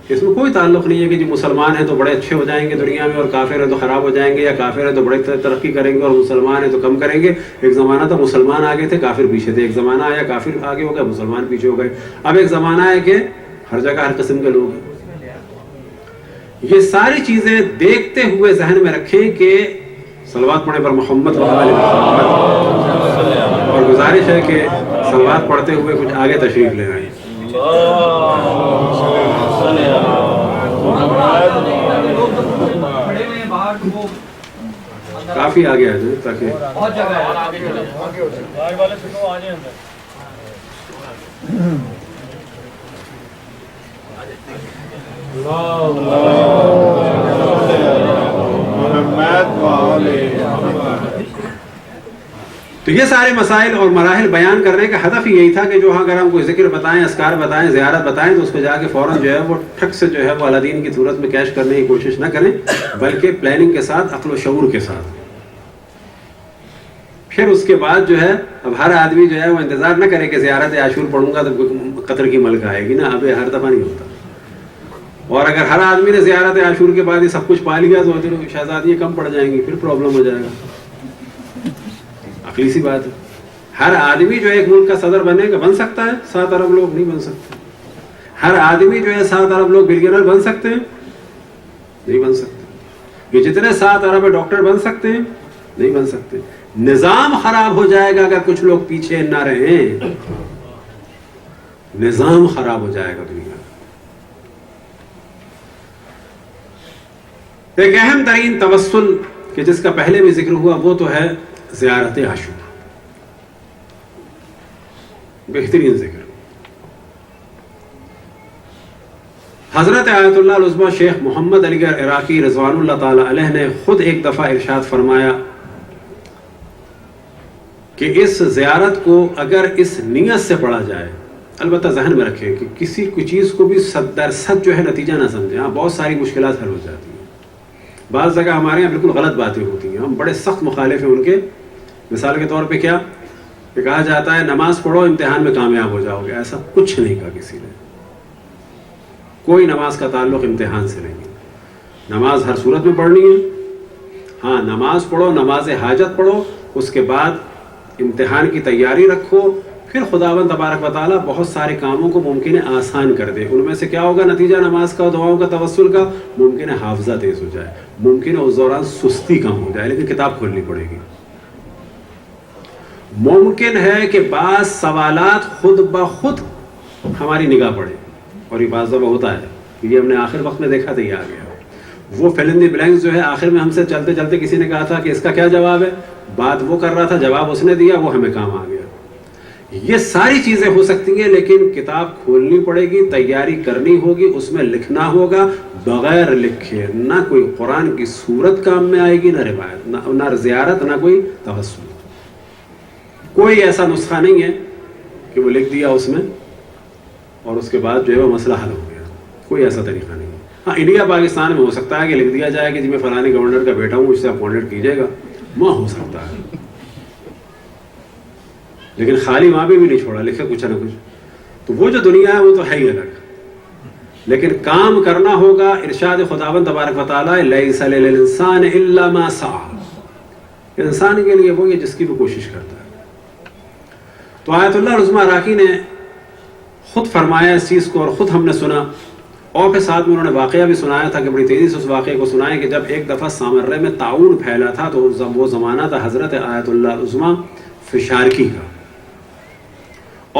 اس میں کوئی تعلق نہیں ہے کہ جو مسلمان ہیں تو بڑے اچھے ہو جائیں گے دنیا میں اور کافر ہیں تو خراب ہو جائیں گے، یا کافر ہیں تو بڑے ترقی کریں گے اور مسلمان ہیں تو کم کریں گے. ایک زمانہ تھا مسلمان آگے تھے کافر پیچھے تھے، ایک زمانہ آیا کافر آگے ہو گئے مسلمان پیچھے ہو گئے. اب ایک زمانہ ہے کہ ہر جگہ ہر قسم کے لوگ ہیں. یہ ساری چیزیں دیکھتے ہوئے ذہن میں رکھیں کہ صلوات پڑھنے پر محمد و آل محمد. اور گزارش ہے کہ صلوات پڑھتے ہوئے کچھ آگے تشریف لے رہے ہیں. کافی آگے آ جائیں تاکہ تو یہ سارے مسائل اور مراحل بیان کرنے کا ہدف ہی یہی تھا کہ جو اگر ہم کوئی ذکر بتائیں، اذکار بتائیں، زیارت بتائیں تو اس کو جا کے فوراً جو ہے وہ ٹھک سے جو ہے وہ اعلیٰ دین کی صورت میں کیش کرنے کی کوشش نہ کریں، بلکہ پلاننگ کے ساتھ، عقل و شعور کے ساتھ. پھر اس کے بعد جو ہے اب ہر آدمی جو ہے وہ انتظار نہ کرے کہ زیارت عاشور پڑھوں گا تو قطر کی ملک آئے گی نا. اب یہ ہر دفعہ نہیں ہوتا. اور اگر ہر آدمی نے زیارت عاشور کے بعد یہ سب کچھ پا لیا تو شہزادیاں کم پڑ جائیں گی, پھر پرابلم ہو جائے گا. عقلی سی بات ہے. ہر آدمی جو ہے ایک ملک کا صدر بنے گا, بن سکتا ہے. 7 ارب لوگ نہیں بن سکتے. ہر آدمی جو ہے 7 ارب لوگ بلینئر بن سکتے ہیں, نہیں بن سکتے. یہ جتنے 7 ارب ڈاکٹر بن سکتے ہیں, نہیں بن سکتے. نظام خراب ہو جائے گا اگر کچھ لوگ پیچھے نہ رہیں. نظام خراب ہو جائے گا دنیا کا. ایک اہم ترین توسل کہ جس کا پہلے بھی ذکر ہوا وہ تو ہے زیارت عاشور. بہترین ذکر. حضرت آیت اللہ العظمیٰ شیخ محمد علی گڑھ عراقی رضوان اللہ تعالی علیہ نے خود ایک دفعہ ارشاد فرمایا کہ اس زیارت کو اگر اس نیت سے پڑھا جائے, البتہ ذہن میں رکھیں کہ کسی کوئی چیز کو بھی 100% جو ہے نتیجہ نہ سمجھیں. ہاں بہت ساری مشکلات حل ہو جاتی ہیں. بعض جگہ ہمارے یہاں بالکل غلط باتیں ہوتی ہیں, ہم بڑے سخت مخالف ہیں ان کے. مثال کے طور پہ کیا کہ کہا جاتا ہے نماز پڑھو امتحان میں کامیاب ہو جاؤ گے. ایسا کچھ نہیں کہا کسی نے. کوئی نماز کا تعلق امتحان سے نہیں. نماز ہر صورت میں پڑھنی ہے. ہاں نماز پڑھو, نماز حاجت پڑھو, اس کے بعد امتحان کی تیاری رکھو, پھر خداوند تبارک و تعالیٰ بہت سارے کاموں کو ممکن ہے آسان کر دے. ان میں سے کیا ہوگا نتیجہ نماز کا, دعاؤں کا, توسل کا؟ ممکن ہے حافظہ تیز ہو جائے, ممکن ہے اس دوران سستی کم ہو جائے, لیکن کتاب کھولنی پڑے گی. ممکن ہے کہ بعض سوالات خود بخود ہماری نگاہ پڑے, اور یہ بعض دفعہ ہوتا ہے. یہ ہم نے آخر وقت میں دیکھا تھا, یہ آ گیا وہ فل ان دی بلینکس جو ہے آخر میں ہم سے چلتے چلتے کسی نے کہا تھا کہ اس کا کیا جواب ہے, بات وہ کر رہا تھا, جواب اس نے دیا, وہ ہمیں کام آ گیا. یہ ساری چیزیں ہو سکتی ہیں, لیکن کتاب کھولنی پڑے گی, تیاری کرنی ہوگی, اس میں لکھنا ہوگا. بغیر لکھے نہ کوئی قرآن کی سورت کام میں آئے گی, نہ روایت, نہ زیارت, نہ کوئی توسل. کوئی ایسا نسخہ نہیں ہے کہ وہ لکھ دیا اس میں اور اس کے بعد جو ہے وہ مسئلہ حل ہو گیا. کوئی ایسا طریقہ نہیں ہے. ہاں انڈیا پاکستان میں ہو سکتا ہے کہ لکھ دیا جائے کہ جی میں فلانے گورنر کا بیٹا ہوں, اس سے اپوائنٹڈ کیجیے گا, وہاں ہو سکتا ہے. لیکن خالی وہاں بھی نہیں چھوڑا, لکھے کچھ نہ کچھ. تو وہ جو دنیا ہے وہ تو ہے ہی الگ, لیکن کام کرنا ہوگا. ارشاد خداوند تبارک و تعالی لیس للانسان الا ما سعى, انسان کے لیے وہ یہ جس کی بھی کوشش کرتا ہے. تو آیت اللہ العظمیٰ عراقی نے خود فرمایا اس چیز کو, اور خود ہم نے سنا, اور پھر ساتھ میں انہوں نے واقعہ بھی سنایا تھا کہ بڑی تیزی سے اس واقعے کو سنائیں کہ جب ایک دفعہ سامرے میں طاعون پھیلا تھا تو وہ زمانہ تھا حضرت آیت اللہ العظمیٰ فشارکی کا,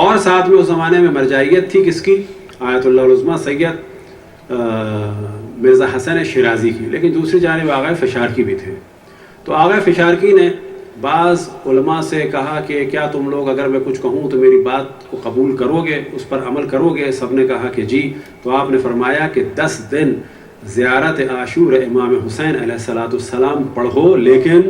اور ساتھ میں اس زمانے میں مرجعیت تھی کس کی, آیت اللہ العظمیٰ سید مرزا حسن شیرازی کی. لیکن دوسری جانب آغا فشارکی بھی تھے. تو آغا فشارکی نے بعض علماء سے کہا کہ کیا تم لوگ اگر میں کچھ کہوں تو میری بات کو قبول کرو گے, اس پر عمل کرو گے؟ سب نے کہا کہ جی. تو آپ نے فرمایا کہ 10 دن زیارت عاشور امام حسین علیہ السلام پڑھو, لیکن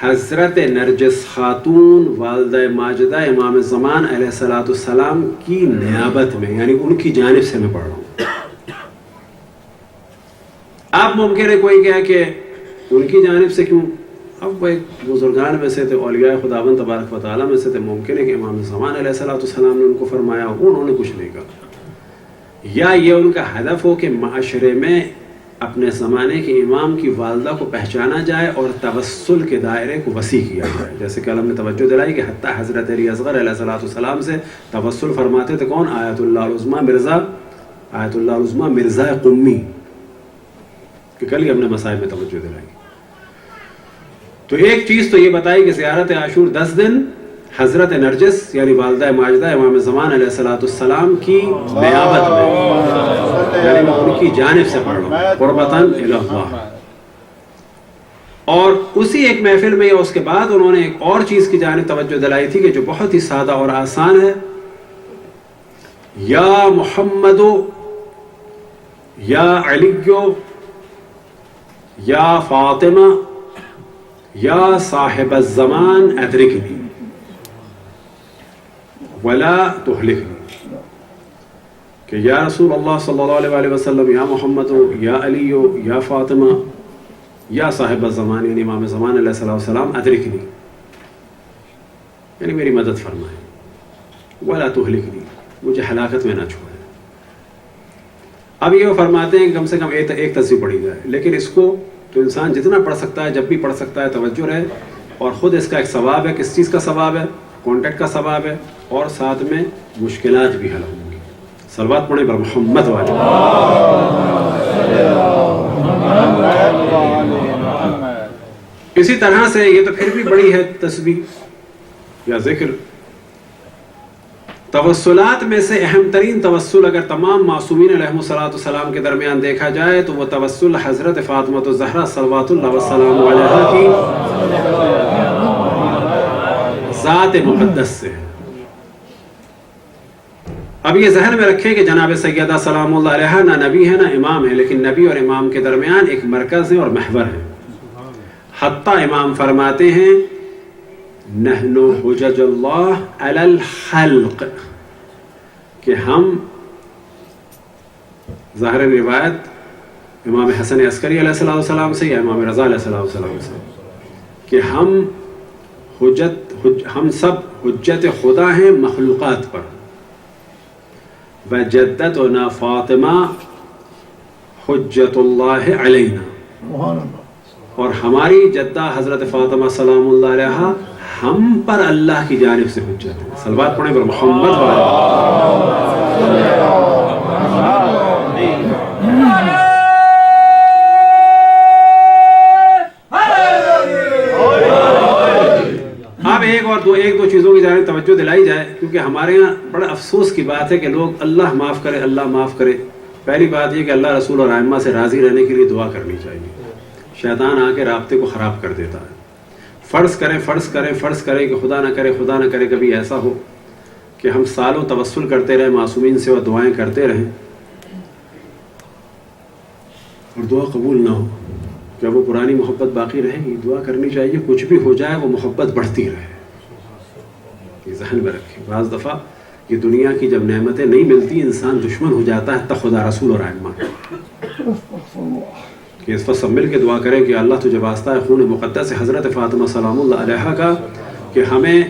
حضرت نرجس خاتون والدہ ماجدہ امام زمان علیہ السلام کی نیابت میں, یعنی ان کی جانب سے میں پڑھ رہا ہوں. اب ممکن ہے کوئی کہے کہ ان کی جانب سے کیوں, اب وہ ایک بزرگان میں سے تھے, اولیاء خداوند تبارک و تعالیٰ میں سے تھے. ممکن ہے کہ امام زمان علیہ السلام نے ان کو فرمایا ہو, انہوں نے کچھ نہیں کہا. یا یہ ان کا ہدف ہو کہ معاشرے میں اپنے زمانے کے امام کی والدہ کو پہچانا جائے اور توسل کے دائرے کو وسیع کیا جائے. جیسے کہ ہم نے توجہ دلائی کہ حتیٰ حضرت علی اصغر علیہ السلام سے توسل فرماتے تھے کون, آیت اللہ العظمیٰ مرزا قمی, کہ کل ہی ہم نے مسائل میں توجہ دلائی. تو ایک چیز تو یہ بتائی کہ زیارت عاشور 10 دن حضرت نرجس یعنی والدہ ماجدہ امام زمان علیہ السلام کی نیابت میں, یعنی ان کی جانب سے پڑھ لو قربتاً الی اللہ. اور اسی ایک محفل میں یا اس کے بعد انہوں نے ایک اور چیز کی جانب توجہ دلائی تھی کہ جو بہت ہی سادہ اور آسان ہے. یا محمد یا علی یا فاطمہ یا صاحب الزمان ادرکنی ولا تہلکنی. کہ یا رسول اللہ صلی اللہ علیہ وسلم، یا محمد، یا علی، یا فاطمہ، یا صاحب الزمان، یعنی امام زمان علیہ السلام، ادرکنی، یعنی میری مدد فرمائیں، ولا تہلکنی، مجھے ہلاکت میں نہ چھوڑیں۔ اب یہ وہ فرماتے ہیں کہ کم سے کم ایک تصویر پڑھی جائے، لیکن اس کو تو انسان جتنا پڑھ سکتا ہے، جب بھی پڑھ سکتا ہے، توجہ رہے، اور خود اس کا ایک ثواب ہے۔ کس چیز کا ثواب ہے؟ کانٹیکٹ کا ثواب ہے، اور ساتھ میں مشکلات بھی حل ہوں گی۔ صلوات پڑھیں پر محمد والے۔ اسی طرح سے یہ تو پھر بھی بڑی ہے تسبیح یا ذکر۔ توسلات میں سے اہم ترین توسل اگر تمام معصومین علیہم السلام کے درمیان دیکھا جائے تو وہ توسل حضرت فاطمہ الزہرا صلوات اللہ وسلام علیہا کی ذات مقدس سے ہے۔ اب یہ ذہن میں رکھیں کہ جناب سیدہ سلام اللہ علیہا نہ نبی ہے نہ امام ہے، لیکن نبی اور امام کے درمیان ایک مرکز ہے اور محور ہے۔ حتیٰ امام فرماتے ہیں نحن حجج اللہ علی الخلق، کہ ہم، ظاہر روایت امام حسن عسکری علیہ السلام سے یا امام رضا علیہ السلام سے، کہ ہم سب حجت خدا ہیں مخلوقات پر، وجدتنا فاطمہ حجت اللہ علینا، اور ہماری جدہ حضرت فاطمہ سلام اللہ علیہا ہم پر اللہ کی جانب سے حجت ہے۔ صلوات پڑھیں پر محمد اب ایک دو چیزوں کی جانب توجہ دلائی جائے، کیونکہ ہمارے یہاں بڑا افسوس کی بات ہے کہ لوگ اللہ معاف کرے اللہ معاف کرے۔ پہلی بات یہ کہ اللہ رسول اور ائمہ سے راضی رہنے کے لیے دعا کرنی چاہیے۔ شیطان آ کے رابطے کو خراب کر دیتا ہے۔ فرض کریں کہ خدا نہ کرے کبھی ایسا ہو کہ ہم سالوں توسل کرتے رہیں معصومین سے اور دعائیں کرتے رہیں اور دعا قبول نہ ہو، کیا وہ پرانی محبت باقی رہے گی؟ دعا کرنی چاہیے کچھ بھی ہو جائے وہ محبت بڑھتی رہے۔ یہ ذہن میں رکھیں۔ بعض دفعہ یہ دنیا کی جب نعمتیں نہیں ملتی انسان دشمن ہو جاتا ہے تب خدا رسول اور ائمہ کہ اس وقت سب مل کے دعا کریں کہ اللہ تجھے واسطہ ہے خون مقدس حضرت فاطمہ سلام اللہ علیہا کا کہ ہمیں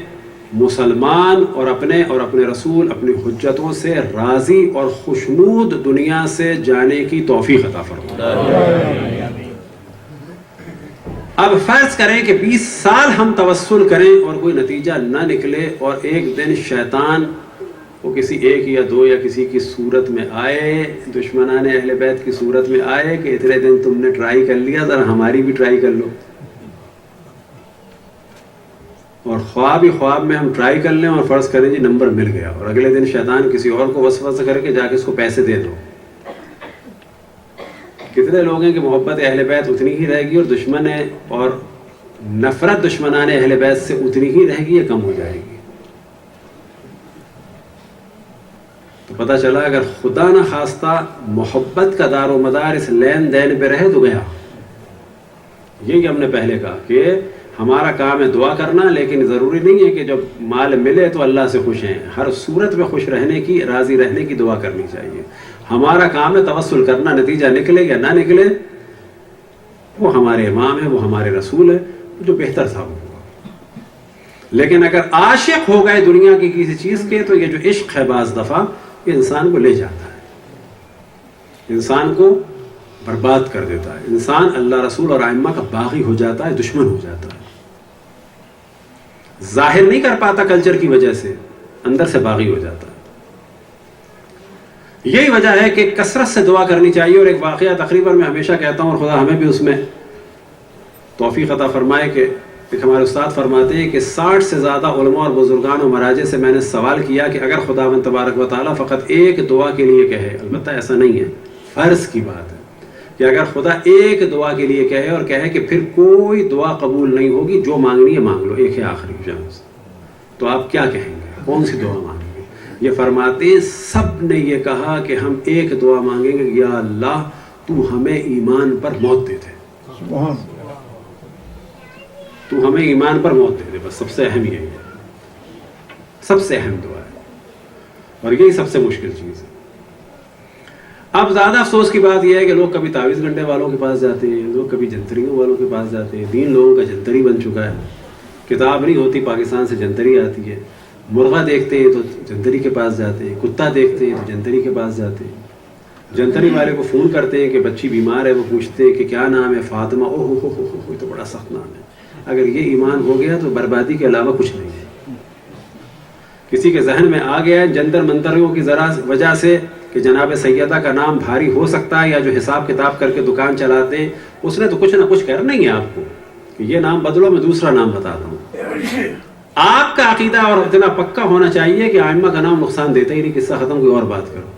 مسلمان اور اپنے رسول اپنی حجتوں سے راضی اور خوشنود دنیا سے جانے کی توفیق عطا فرمائے۔ اب فرض کریں کہ 20 سال ہم توسل کریں اور کوئی نتیجہ نہ نکلے، اور ایک دن شیطان وہ کسی ایک یا دو یا کسی کی صورت میں آئے، دشمنان اہل بیت کی صورت میں آئے کہ اتنے دن تم نے ٹرائی کر لیا، ذرا ہماری بھی ٹرائی کر لو، اور خواب میں ہم ٹرائی کر لیں اور فرض کریں جی نمبر مل گیا، اور اگلے دن شیطان کسی اور کو وسوسہ کر کے جا کے اس کو پیسے دے دو۔ کتنے لوگ ہیں کہ محبت اہل بیت اتنی ہی رہے گی اور دشمن ہے اور نفرت دشمنان اہل بیت سے اتنی ہی رہے گی یا کم ہو جائے گی؟ تو پتہ چلا اگر خدا نہ خواستہ محبت کا دار و مدار اس لین دین پہ رہے تو گیا۔ یہی ہم نے پہلے کہا کہ ہمارا کام ہے دعا کرنا، لیکن ضروری نہیں ہے کہ جب مال ملے تو اللہ سے خوش ہیں، ہر صورت میں خوش رہنے کی، راضی رہنے کی دعا کرنی چاہیے۔ ہمارا کام ہے توسل کرنا، نتیجہ نکلے یا نہ نکلے وہ ہمارے امام ہے، وہ ہمارے رسول ہے، جو بہتر ثابت ہوگا۔ لیکن اگر عاشق ہو گئے دنیا کی کسی چیز کے تو یہ جو عشق ہے بعض دفعہ یہ انسان کو لے جاتا ہے، انسان کو برباد کر دیتا ہے، انسان اللہ رسول اور ائمہ کا باغی ہو جاتا ہے، دشمن ہو جاتا ہے، ظاہر نہیں کر پاتا کلچر کی وجہ سے، اندر سے باغی ہو جاتا ہے۔ یہی وجہ ہے کہ کثرت سے دعا کرنی چاہیے۔ اور ایک واقعہ تقریباً میں ہمیشہ کہتا ہوں اور خدا ہمیں بھی اس میں توفیق عطا فرمائے کہ ایک ہمارے استاد فرماتے ہیں کہ 60 سے زیادہ علماء اور بزرگان و مراجع سے میں نے سوال کیا کہ اگر خداوند تبارک و تعالیٰ فقط ایک دعا کے لیے کہے، البتہ ایسا نہیں ہے، فرض کی بات ہے کہ اگر خدا ایک دعا کے لیے کہے اور کہے کہ پھر کوئی دعا قبول نہیں ہوگی، جو مانگنی ہے مانگ لو، ایک ہے آخری چانس، تو آپ کیا کہیں گے؟ کون سی دعا مانگیں گے؟ یہ فرماتے ہیں سب نے یہ کہا کہ ہم ایک دعا مانگیں گے، یا اللہ تو ہمیں ایمان پر موت دے دے، تو ہمیں ایمان پر موت دے دے، بس سب سے اہم یہی ہے، سب سے اہم دعا ہے، اور یہی سب سے مشکل چیز ہے۔ اب زیادہ افسوس کی بات یہ ہے کہ لوگ کبھی تعویذ گنڈے والوں کے پاس جاتے ہیں، لوگ کبھی جنتریوں والوں کے پاس جاتے ہیں. دین لوگوں کا جنتری بن چکا ہے. کتاب نہیں ہوتی پاکستان سے جنتری آتی ہے. مرغا دیکھتے ہیں تو جنتری کے پاس جاتے ہیں، کتا دیکھتے ہیں تو جنتری کے پاس جاتے ہیں. جنتری والے کو فون کرتے ہیں کہ بچی بیمار ہے، وہ پوچھتے ہیں کہ کیا نام ہے؟ فاطمہ. اوہ ہو تو بڑا سخت نام ہے. اگر یہ ایمان ہو گیا تو بربادی کے علاوہ کچھ نہیں ہے. کسی کے ذہن میں آ گیا ہے جنتر منتروں کی ذرا وجہ سے کہ جناب سیدہ کا نام بھاری ہو سکتا ہے، یا جو حساب کتاب کر کے دکان چلاتے ہیں اس نے تو کچھ نہ کچھ کرنا ہی ہے آپ کو کہ یہ نام بدلو، میں دوسرا نام بتاتا ہوں. آپ کا عقیدہ اور اتنا پکا ہونا چاہیے کہ آئمہ کا نام نقصان دیتا ہی نہیں. قصہ ختم، کوئی اور بات کرو.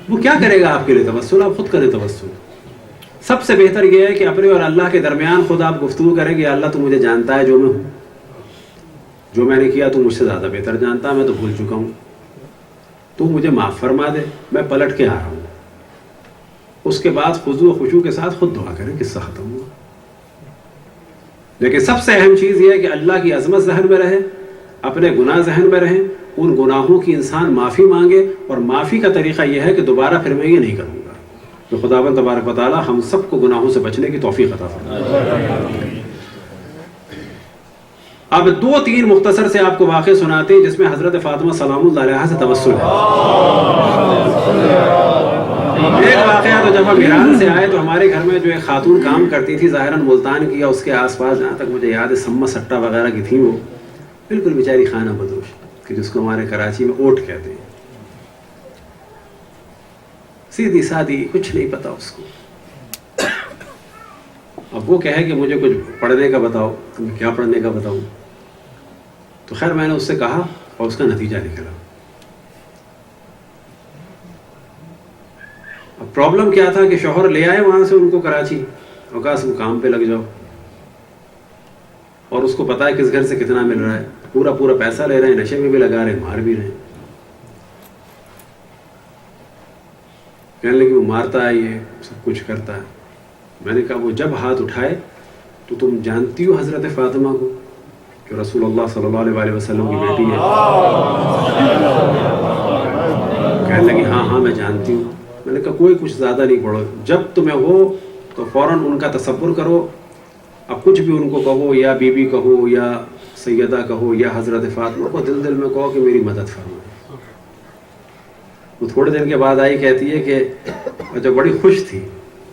وہ کیا کرے گا آپ کے لیے توسل؟ آپ خود کریں توسل. سب سے بہتر یہ ہے کہ اپنے اور اللہ کے درمیان خود آپ گفتگو کریں کہ اللہ تو مجھے جانتا ہے جو میں ہوں، جو میں نے کیا تو مجھ سے زیادہ بہتر جانتا ہے، میں تو بھول چکا ہوں، تو مجھے معاف فرما دے، میں پلٹ کے آ رہا ہوں. اس کے بعد خضوع و خشوع کے ساتھ خود دعا کریں. قصہ ختم ہوا. لیکن سب سے اہم چیز یہ ہے کہ اللہ کی عظمت ذہن میں رہے، اپنے گناہ ذہن میں رہیں، ان گناہوں کی انسان معافی مانگے. اور معافی کا طریقہ یہ ہے کہ دوبارہ پھر میں یہ نہیں کروں گا. تو خداوند تبارک و تعالی ہم سب کو گناہوں سے بچنے کی توفیق عطا فرمائے. اب 2-3 مختصر سے آپ کو واقعے سناتے ہیں جس میں حضرت فاطمہ سلام اللہ علیہا سے توسل ہے. ایک واقعہ تو جب ہم ایران سے آئے تو ہمارے گھر میں جو ایک خاتون کام کرتی تھی، ظاہراً ملتان کی یا اس کے آس پاس، جہاں تک مجھے یاد ہے سما سٹا وغیرہ کی تھی، وہ بالکل بیچاری خانہ بدوش، کہ جس کو ہمارے کراچی میں اوٹ کہتے ہیں. سیدھی سادی، کچھ نہیں پتا اس کو. اب وہ کہے کہ مجھے کچھ پڑھنے کا بتاؤ، تو میں کیا پڑھنے کا بتاؤں؟ تو خیر میں نے اس سے کہا اور اس کا نتیجہ نکلا. اب پرابلم کیا تھا کہ شوہر لے آئے وہاں سے ان کو کراچی اور کہا تم کام پہ لگ جاؤ، اور اس کو پتا ہے کس گھر سے کتنا مل رہا ہے، پورا پیسہ لے رہے ہیں، نشے میں بھی لگا رہے ہیں، مار بھی رہے ہیں. کہنے لگے وہ مارتا ہے، یہ سب کچھ کرتا ہے. میں نے کہا وہ جب ہاتھ اٹھائے تو تم جانتی ہو حضرت فاطمہ کو جو رسول اللہ صلی اللہ علیہ وسلم کی بیٹی ہے؟ کہنے لگی ہاں میں جانتی ہوں. میں نے کہا کوئی کچھ زیادہ نہیں پڑھو، جب تمہیں ہو تو فوراً ان کا تصور کرو. اب کچھ بھی ان کو کہو، یا بی بی کہو، یا سیدہ کہو، یا حضرت فاطمہ کو دل میں کہو کہ میری مدد فرمائے. وہ تھوڑے دن کے بعد آئی، کہتی ہے کہ جو بڑی خوش تھی.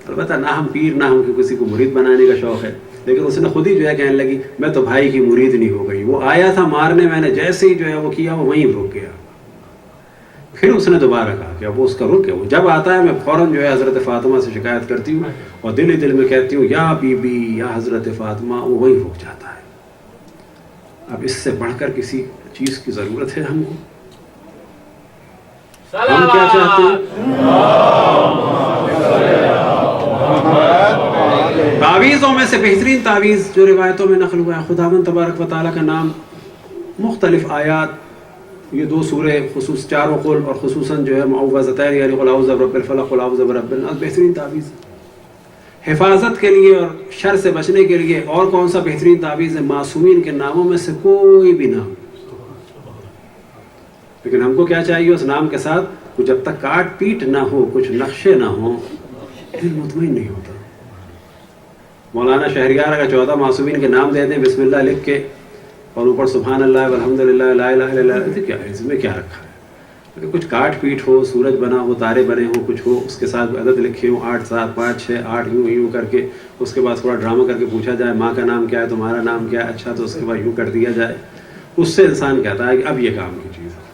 البتہ نہ ہم پیر نہ ہم کسی کو مرید بنانے کا شوق ہے، لیکن اس نے خود ہی جو ہے کہنے لگی میں تو بھائی کی مرید نہیں ہو گئی. وہ آیا تھا مارنے، میں نے جیسے ہی جو ہے وہ کیا وہ وہیں رک گیا. پھر اس نے دوبارہ کہا کہ اب وہ اس کا رک ہے. وہ جب آتا ہے میں فوراً جو ہے حضرت فاطمہ سے شکایت کرتی ہوں اور دل میں کہتی ہوں یا بی بی یا حضرت فاطمہ، وہ وہیں رک جاتا ہے. اب اس سے بڑھ کر کسی چیز کی ضرورت ہے ہم کو؟ ہم کیا چاہتے ہیں؟ تعویذوں میں سے بہترین تعویذ جو روایتوں میں نقل ہوا ہے، خداوند تبارک و تعالیٰ کا نام، مختلف آیات، یہ 2 سورے خصوص 4 قل اور خصوصاً جو ہے معوذتین یعنی قل اعوذ برب الفلق قل اعوذ برب الناس، بہترین تعویذ حفاظت کے لیے اور شر سے بچنے کے لیے. اور کون سا بہترین تعویذ ہے؟ معصومین کے ناموں میں سے کوئی بھی نام. لیکن ہم کو کیا چاہیے اس نام کے ساتھ؟ جب تک کاٹ پیٹ نہ ہو، کچھ نقشے نہ ہوں، دل مطمئن نہیں ہوتا. مولانا شہریار اگر 14 معصومین کے نام دے دیں بسم اللہ لکھ کے اور اوپر سبحان اللہ والحمدللہ لا الہ الا اللہ، کیا ہے اس میں کیا رکھا ہے؟ اگر کچھ کاٹ پیٹ ہو، سورج بنا ہو، تارے بنے ہوں، کچھ ہو، اس کے ساتھ عدد لکھے ہوں 8 7 5 6 8 یوں کر کے، اس کے بعد تھوڑا ڈرامہ کر کے پوچھا جائے ماں کا نام کیا ہے، تمہارا نام کیا ہے، اچھا تو اس کے بعد یوں کر دیا جائے. اس سے انسان کہتا ہے کہ اب یہ کام کی چیز ہے.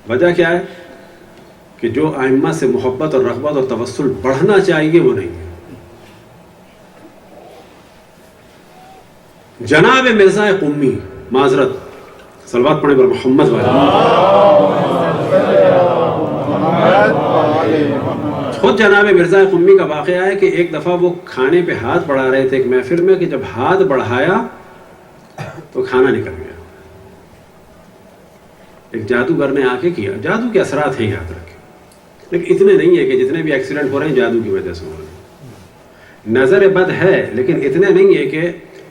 وجہ کیا ہے کہ جو ائمہ سے محبت اور رغبت اور توسل بڑھنا چاہیے وہ نہیں ہے. جناب مرزا قمی، معذرت صلوات پڑھیں پر محمد والے، خود جناب مرزا قمی کا واقعہ ہے کہ ایک دفعہ وہ کھانے پہ ہاتھ بڑھا رہے تھے ایک محفل میں، کہ جب ہاتھ بڑھایا تو کھانا نکل گیا. ایک جادوگر نے آ کے کیا. جادو کے اثرات ہیں یاد رکھیں، لیکن اتنے نہیں ہے کہ جتنے بھی ایکسیڈنٹ ہو رہے ہیں جادو کی وجہ سے ہو رہے ہیں. نظر بد ہے لیکن اتنے نہیں ہے کہ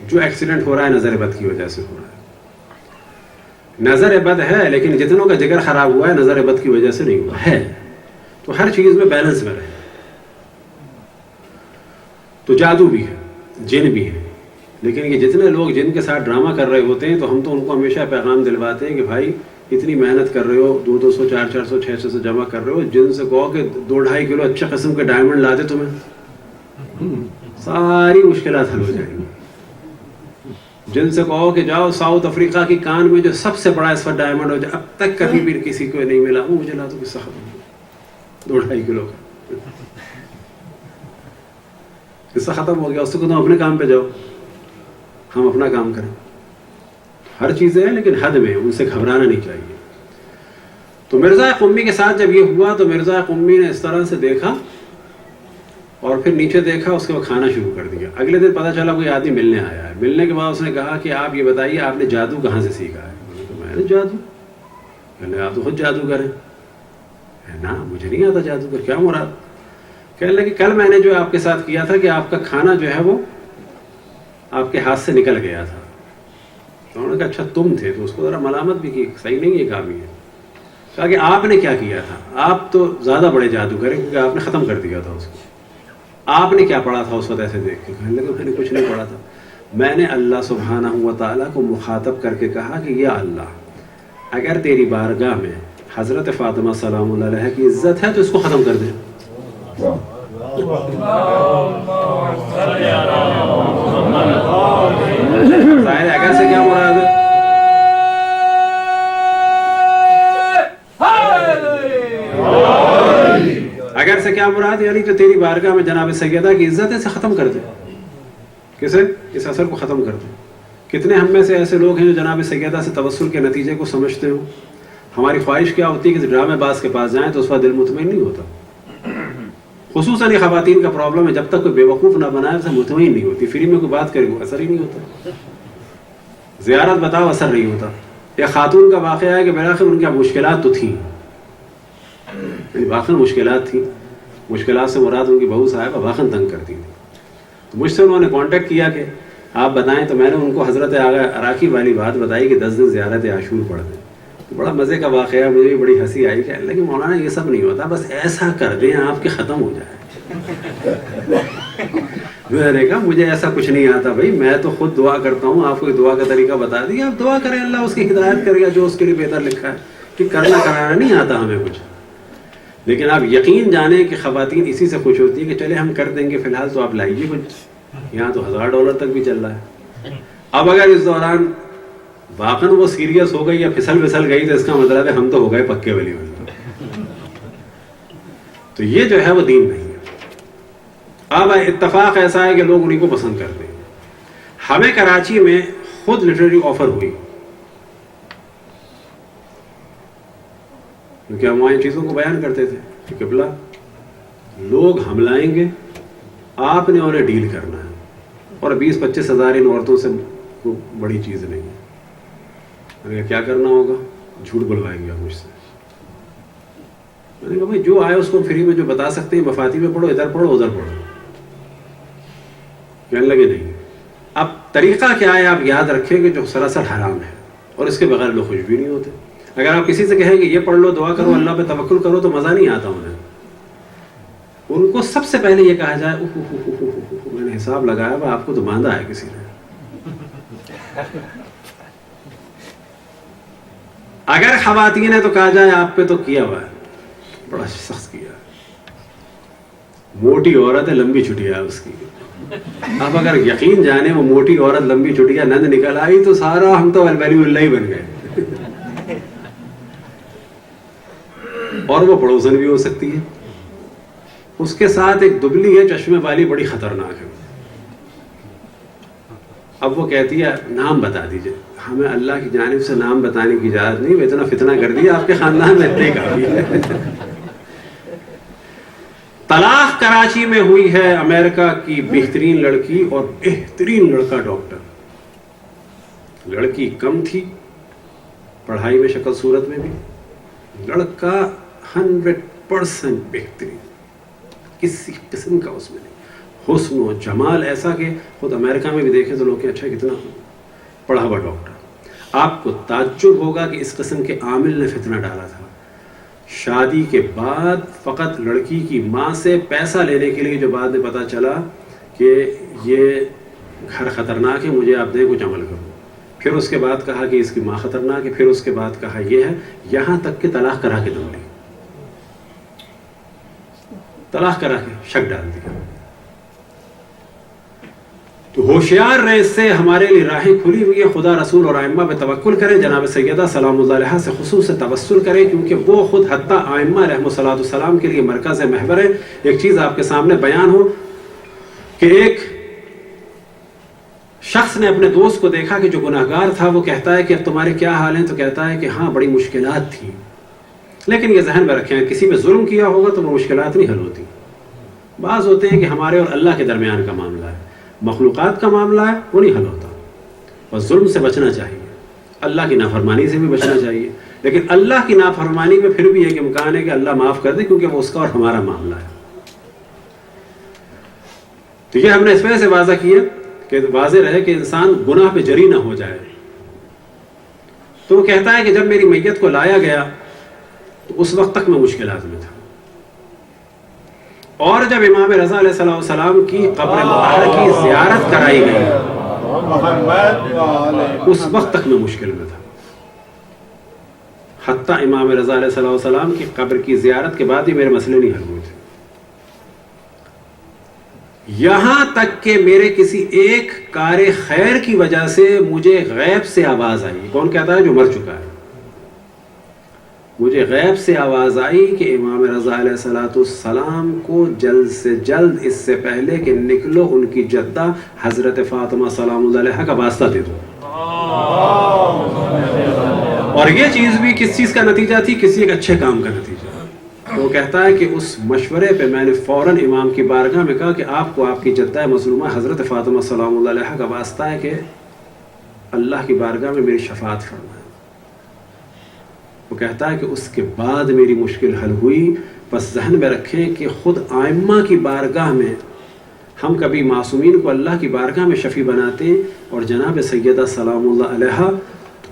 جو ایکسیڈنٹ ہو رہا ہے نظر بد کی وجہ سے ہو رہا ہے. نظر بد ہے لیکن جتنوں کا جگر خراب ہوا ہے نظر بد کی وجہ سے نہیں ہوا ہے. تو ہر چیز میں بیلنس میں رہے. تو جادو بھی ہے, جن بھی ہے, لیکن یہ جتنے لوگ جن کے ساتھ ڈرامہ کر رہے ہوتے ہیں تو ہم تو ان کو ہمیشہ پیغام دلواتے ہیں کہ بھائی اتنی محنت کر رہے ہو, 200 400 600 جمع کر رہے ہو, جن سے کہو کہ 2-2.5 کلو اچھے قسم کے ڈائمنڈ لا دے تمہیں, ساری مشکلات حل ہو جائیں گی. جن سے کہو کہ جاؤ ساؤتھ افریقہ کی کان میں جو سب سے بڑا اس وقت ڈائمنڈ ہو جائے, اب تک کبھی بھی کسی کو نہیں ملا, وہ مجھے لا دو, کس سے ختم 2.5 کلو کا قصہ ختم ہو گیا. اس سے کہ تم اپنے کام پہ جاؤ, ہم اپنا کام کریں. ہر چیزیں ہیں لیکن حد میں, ان سے گھبرانا نہیں چاہیے. تو مرزا قمی کے ساتھ جب یہ ہوا تو مرزا قمی نے اس طرح سے دیکھا اور پھر نیچے دیکھا, اس کے بعد کھانا شروع کر دیا. اگلے دن پتہ چلا کوئی آدمی ملنے آیا ہے. ملنے کے بعد اس نے کہا کہ آپ یہ بتائیے آپ نے جادو کہاں سے سیکھا ہے؟ میں نے جادو, کہنے آپ تو خود جادو کریں. نا مجھے نہیں آتا جادو کر, کیا مراد؟ کہنے لگے کل میں نے جو آپ کے ساتھ کیا تھا کہ آپ کا کھانا جو ہے وہ آپ کے ہاتھ سے نکل گیا تھا. تو انہوں نے کہا اچھا تم تھے, تو اس کو ذرا ملامت بھی کی, صحیح نہیں یہ کام. یہ کہا کہ آپ نے کیا کیا تھا, آپ تو زیادہ بڑے جادو کریں کیونکہ آپ نے ختم کر دیا تھا اس کو. آپ نے کیا پڑھا تھا اس وقت ایسے دیکھ کے؟ کہنے لگے میں نے کچھ نہیں پڑھا تھا, میں نے اللہ سبحانہ و تعالیٰ کو مخاطب کر کے کہا کہ یا اللہ اگر تیری بارگاہ میں حضرت فاطمہ سلام اللہ علیہ کی عزت ہے تو اس کو ختم کر دے. ظاہر اگر سے کیا مراد ہے؟ اگر سے کیا مراد, یعنی جو تیری بارگاہ میں جناب سیدہ کی عزت ہے اسے ختم کر دے. کسے؟ اس اثر کو ختم کر دے. کتنے ہم میں سے ایسے لوگ ہیں جو جناب سیدہ سے توسل کے نتیجے کو سمجھتے ہو. ہماری خواہش کیا ہوتی ہے کہ ڈرامے باز کے پاس جائیں تو اس کا دل مطمئن نہیں ہوتا. خصوصاً یہ خواتین کا پرابلم ہے, جب تک کوئی بیوقوف نہ بنائے اسے مطمئن نہیں ہوتی. فری میں کوئی بات کرے وہ اثر ہی نہیں ہوتا, زیارت بتاؤ اثر نہیں ہوتا. ایک خاتون کا واقعہ ہے کہ بالآخر ان کی مشکلات تو تھیں, واقعاً مشکلات تھیں. مشکلات سے مراد ان کی بہو صاحبہ واقعاً تنگ کرتی تھی. تو مجھ سے انہوں نے کانٹیکٹ کیا کہ آپ بتائیں, تو میں نے ان کو حضرت عراقی والی بات بتائی کہ 10 دن زیارت عاشور پڑھ دیں. تو بڑا مزے کا واقعہ, مجھے بھی بڑی ہنسی آئی. کہنے لگے مولانا یہ سب نہیں ہوتا, بس ایسا کر دیں آپ کے ختم ہو جائے. میں نے کہا مجھے ایسا کچھ نہیں آتا بھائی, میں تو خود دعا کرتا ہوں, آپ کو دعا کا طریقہ بتا دیا, آپ دعا کریں, اللہ اس کی ہدایت کرے گا جو اس کے لیے بہتر لکھا ہے. کہ کرنا کرانا نہیں آتا ہمیں کچھ, لیکن آپ یقین جانیں کہ خواتین اسی سے خوش ہوتی ہیں کہ چلے ہم کر دیں گے, فی الحال تو آپ لائیے کچھ. یہاں تو $1000 تک بھی چل رہا ہے. اب اگر اس دوران واقعاً وہ سیریس ہو گئی یا پھسل گئی تو اس کا مطلب ہے ہم تو ہو گئے پکے ولی والے. تو یہ جو ہے وہ دین نہیں ہے. اب اتفاق ایسا ہے کہ لوگ انہیں کو پسند کرتے ہیں. ہمیں کراچی میں خود لٹریری آفر ہوئی, کیونکہ ہم وہاں ان چیزوں کو بیان کرتے تھے کہ قبلہ لوگ حملائیں گے, آپ نے انہیں ڈیل کرنا ہے, اور 20-25 ہزار ان عورتوں سے بڑی چیز نہیں ہے. کیا کرنا ہوگا؟ جھوٹ بلوائیں گے مجھ سے. میں نے کہا بھائی جو آئے اس کو فری میں جو بتا سکتے ہیں مفاتی میں پڑھو, ادھر پڑھو ادھر پڑھو. کہنے لگے نہیں. اب طریقہ کیا ہے آپ یاد رکھیں کہ جو سراسر حرام ہے, اور اس کے بغیر لوگ خوش بھی نہیں ہوتے. اگر آپ کسی سے کہیں کہ یہ پڑھ لو, دعا کرو, اللہ پہ توکل کرو, تو مزہ نہیں آتا انہیں. ان کو سب سے پہلے یہ کہا جائے میں نے حساب لگایا وہ آپ کو تو باندھا ہے کسی نے. اگر خواتین ہے تو کہا جائے آپ پہ تو کیا ہوا ہے, بڑا سخت کیا ہے. موٹی عورت ہے, لمبی چھٹیاں اس کی. اب اگر یقین جانے وہ موٹی عورت لمبی چھٹیاں نند نکل آئی تو سارا ہم تو ولی اللہ ہی بن گئے. اور وہ پڑوسن بھی ہو سکتی ہے. اس کے ساتھ ایک دبلی ہے چشمے والی, بڑی خطرناک ہے. اب وہ کہتی ہے نام بتا دیجئے. ہمیں اللہ کی جانب سے نام بتانے کی اجازت نہیں, وہ اتنا فتنہ کر دیا آپ کے خاندان میں, اتنے کافی ہے. طلاق کراچی میں ہوئی ہے امریکہ کی بہترین لڑکی اور بہترین لڑکا ڈاکٹر. لڑکی کم تھی پڑھائی میں, شکل صورت میں بھی. لڑکا 100% بہترین, کسی قسم کا اس میں نہیں. حسن و جمال ایسا کہ خود امریکہ میں بھی دیکھیں تو لوگ کہ اچھا کتنا پڑھا ہوا ڈاکٹر. آپ کو تعجب ہوگا کہ اس قسم کے عامل نے فتنہ ڈالا تھا. شادی کے بعد فقط لڑکی کی ماں سے پیسہ لینے کے لیے جو بعد میں پتہ چلا کہ یہ گھر خطرناک ہے, مجھے آپ دیں کچھ عمل کرو. پھر اس کے بعد کہا کہ اس کی ماں خطرناک ہے, پھر اس کے بعد کہا یہ ہے, یہاں تک کہ طلاق کرا کے دوں لی, طلاق کرا کے شک ڈال دیا. تو ہوشیار رہے, اس سے ہمارے لیے راہیں کھلی ہوئی ہے. خدا رسول اور ائمہ پہ توکل کریں, جناب سیدہ سلام اللہ علیہ سے خصوص سے توسل کریں, کیونکہ وہ خود حتیٰ ائمہ علیہم الصلوۃ والسلام کے لیے مرکز محور ہے. ایک چیز آپ کے سامنے بیان ہو کہ ایک شخص نے اپنے دوست کو دیکھا کہ جو گناہگار تھا, وہ کہتا ہے کہ اب تمہارے کیا حال ہیں؟ تو کہتا ہے کہ ہاں بڑی مشکلات تھیں, لیکن یہ ذہن میں رکھیں کسی پہ ظلم کیا ہوگا تو وہ مشکلات نہیں حل ہوتی. بعض ہوتے ہیں کہ ہمارے اور اللہ کے درمیان کا معاملہ ہے, مخلوقات کا معاملہ ہے, وہ نہیں حل ہوتا. اور ظلم سے بچنا چاہیے, اللہ کی نافرمانی سے بھی بچنا چاہیے, لیکن اللہ کی نافرمانی میں پھر بھی ایک امکان ہے کہ اللہ معاف کر دے, کیونکہ وہ اس کا اور ہمارا معاملہ ہے. تو یہ ہم نے اس وجہ سے واضح کیا کہ واضح رہے کہ انسان گناہ پہ جری نہ ہو جائے. تو وہ کہتا ہے کہ جب میری میت کو لایا گیا تو اس وقت تک میں مشکلات میں تھا, اور جب امام رضا علیہ السلام کی قبر مطہرہ کی زیارت کرائی گئی اس وقت تک میں مشکل میں تھا. حتیٰ امام رضا علیہ السلام کی قبر کی زیارت کے بعد ہی میرے مسئلے نہیں حل ہوئے تھے. یہاں تک کہ میرے کسی ایک کار خیر کی وجہ سے مجھے غیب سے آواز آئی. کون کہتا ہے؟ جو مر چکا ہے. مجھے غیب سے آواز آئی کہ امام رضا علیہ السلام کو جلد سے جلد, اس سے پہلے کہ نکلو, ان کی جدہ حضرت فاطمہ سلام اللہ علیہ کا واسطہ دے دو. اور یہ چیز بھی کس چیز کا نتیجہ تھی؟ کسی ایک اچھے کام کا نتیجہ. وہ کہتا ہے کہ اس مشورے پہ میں نے فوراً امام کی بارگاہ میں کہا کہ آپ کو آپ کی جدہ مظلومہ حضرت فاطمہ سلام اللہ علیہ کا واسطہ ہے کہ اللہ کی بارگاہ میں میری شفاعت فرمائے. وہ کہتا ہے کہ اس کے بعد میری مشکل حل ہوئی. بس ذہن میں رکھیں کہ خود ائمہ کی بارگاہ میں ہم کبھی معصومین کو اللہ کی بارگاہ میں شفیع بناتے ہیں, اور جناب سیدہ سلام اللہ علیہ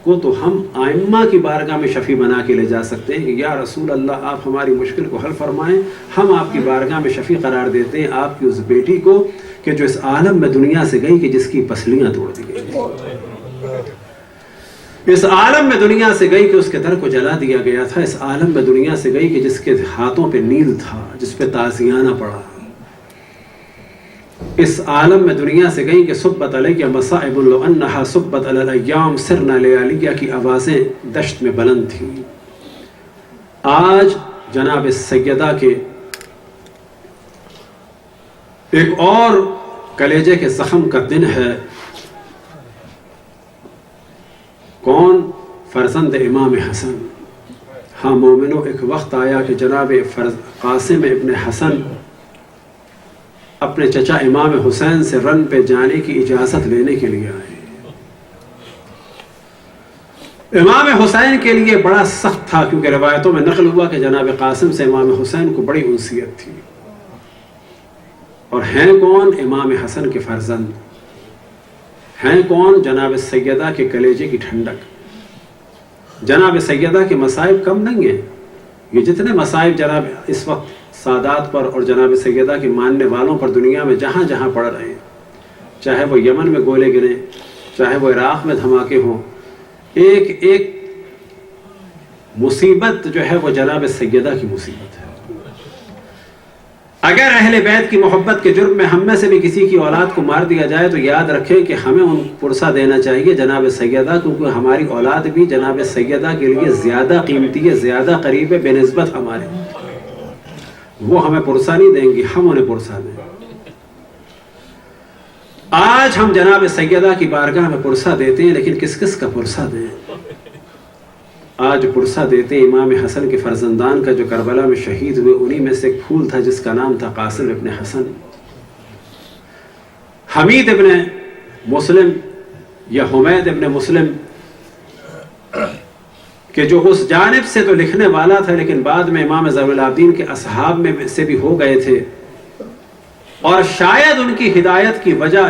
کو تو ہم ائمہ کی بارگاہ میں شفیع بنا کے لے جا سکتے ہیں کہ یا رسول اللہ آپ ہماری مشکل کو حل فرمائیں. ہم آپ کی بارگاہ میں شفیع قرار دیتے ہیں آپ کی اس بیٹی کو کہ جو اس عالم میں دنیا سے گئی کہ جس کی پسلیاں توڑ دی گئی, اس عالم میں دنیا سے گئی کہ اس کے در کو جلا دیا گیا تھا, اس عالم میں دنیا سے گئی کہ جس کے ہاتھوں پہ نیل تھا, جس پہ تعزیانہ پڑا. اس عالم میں دنیا سے گئی کہ صبت علیہ مصائب لو انہا صبت علی الایام سرنا لیالیہ کی آوازیں دشت میں بلند تھیں. آج جناب سیدہ کے ایک اور کلیجے کے زخم کا دن ہے. کون؟ فرزند امام حسن. ہاں مومنو, ایک وقت آیا کہ جناب قاسم ابن حسن اپنے چچا امام حسین سے رن پہ جانے کی اجازت لینے کے لیے آئے. امام حسین کے لیے بڑا سخت تھا, کیونکہ روایتوں میں نقل ہوا کہ جناب قاسم سے امام حسین کو بڑی انسیت تھی. اور ہیں کون؟ امام حسن کے فرزند. ہیں کون؟ جناب سیدہ کے کلیجے کی ٹھنڈک. جناب سیدہ کے مصائب کم نہیں ہیں. یہ جتنے مصائب جناب اس وقت سادات پر اور جناب سیدہ کے ماننے والوں پر دنیا میں جہاں جہاں پڑ رہے ہیں, چاہے وہ یمن میں گولے گریں, چاہے وہ عراق میں دھماکے ہوں, ایک ایک مصیبت جو ہے وہ جناب سیدہ کی مصیبت ہے. اگر اہل بیت کی محبت کے جرم میں ہم میں سے بھی کسی کی اولاد کو مار دیا جائے تو یاد رکھیں کہ ہمیں ان پرسہ دینا چاہیے جناب سیدہ, کیونکہ ہماری اولاد بھی جناب سیدہ کے لیے زیادہ قیمتی ہے, زیادہ قریب ہے بے نسبت ہمارے. وہ ہمیں پرسہ نہیں دیں گی, ہم انہیں پرسہ دیں. آج ہم جناب سیدہ کی بارگاہ میں پرسہ دیتے ہیں, لیکن کس کس کا پرسہ دیں؟ آج پرسہ دیتے ہیں امام حسن کے فرزندان کا جو کربلا میں شہید ہوئے. انہی میں سے ایک پھول تھا جس کا نام تھا قاسم ابن حسن. حمید ابن مسلم یا حمید ابن مسلم کہ جو اس جانب سے تو لکھنے والا تھا, لیکن بعد میں امام زین العابدین کے اصحاب میں سے بھی ہو گئے تھے, اور شاید ان کی ہدایت کی وجہ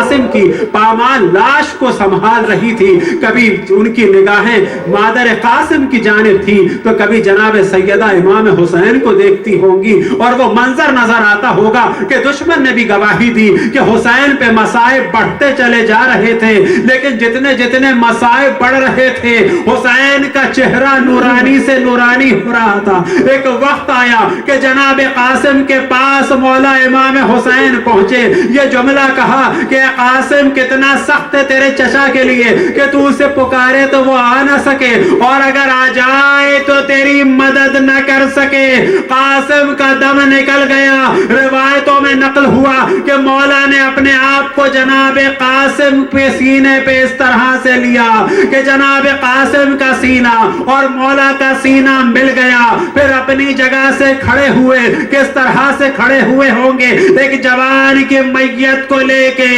قاسم کی پامال لاش کو سنبھال رہی تھی، کبھی ان کی نگاہیں مادر قاسم کی جانب تھی تو کبھی جناب سیدہ امام حسین کو دیکھتی ہوں گی، اور وہ منظر نظر آتا ہوگا کہ دشمن نے بھی گواہی دی کہ حسین پہ مصائب بڑھتے چلے جا رہے تھے، لیکن جتنے جتنے مصائب بڑھ رہے تھے حسین کا چہرہ نورانی سے نورانی ہو رہا تھا۔ ایک وقت آیا کہ جناب قاسم کے پاس مولا امام حسین پہنچے، یہ جملہ کہا کہ قاسم کتنا سخت ہے تیرے چچا کے لیے کہ تو اسے پکارے تو وہ آ نہ سکے، اور اگر آ جائے تو تیری مدد نہ کر سکے۔ قاسم کا دم نکل گیا۔ روایتوں میں نقل ہوا کہ مولا نے اپنے آپ کو جناب قاسم کے سینے پہ اس طرح سے لیا کہ جناب قاسم کا سینہ اور مولا کا سینہ مل گیا، پھر اپنی جگہ سے کھڑے ہوئے۔ کس طرح سے کھڑے ہوئے ہوں گے؟ ایک جوان کی میت کو لے کے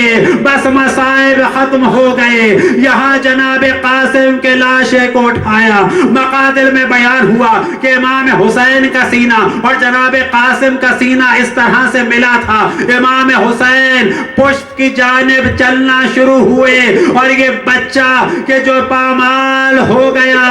بس مصائب ختم ہو گئے، یہاں جناب قاسم کے لاشے کو اٹھایا۔ مقاتل میں بیان ہوا کہ امام حسین کا سینہ اور جناب قاسم کا سینہ اس طرح سے ملا تھا۔ امام حسین پشت کی جانب چلنا شروع ہوئے، اور یہ بچہ کہ جو پامال ہو گیا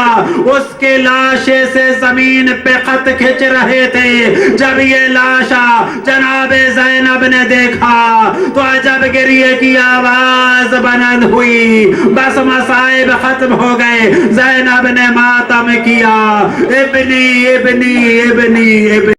اس کے لاشے سے زمین پہ خط کھچ رہے تھے۔ جب یہ لاشا جناب زینب نے دیکھا تو عجب گریے کی آواز بلند ہوئی، بس مصائب ختم ہو گئے۔ زینب نے ماتم کیا، ابنی ابنی ابنی ابنی۔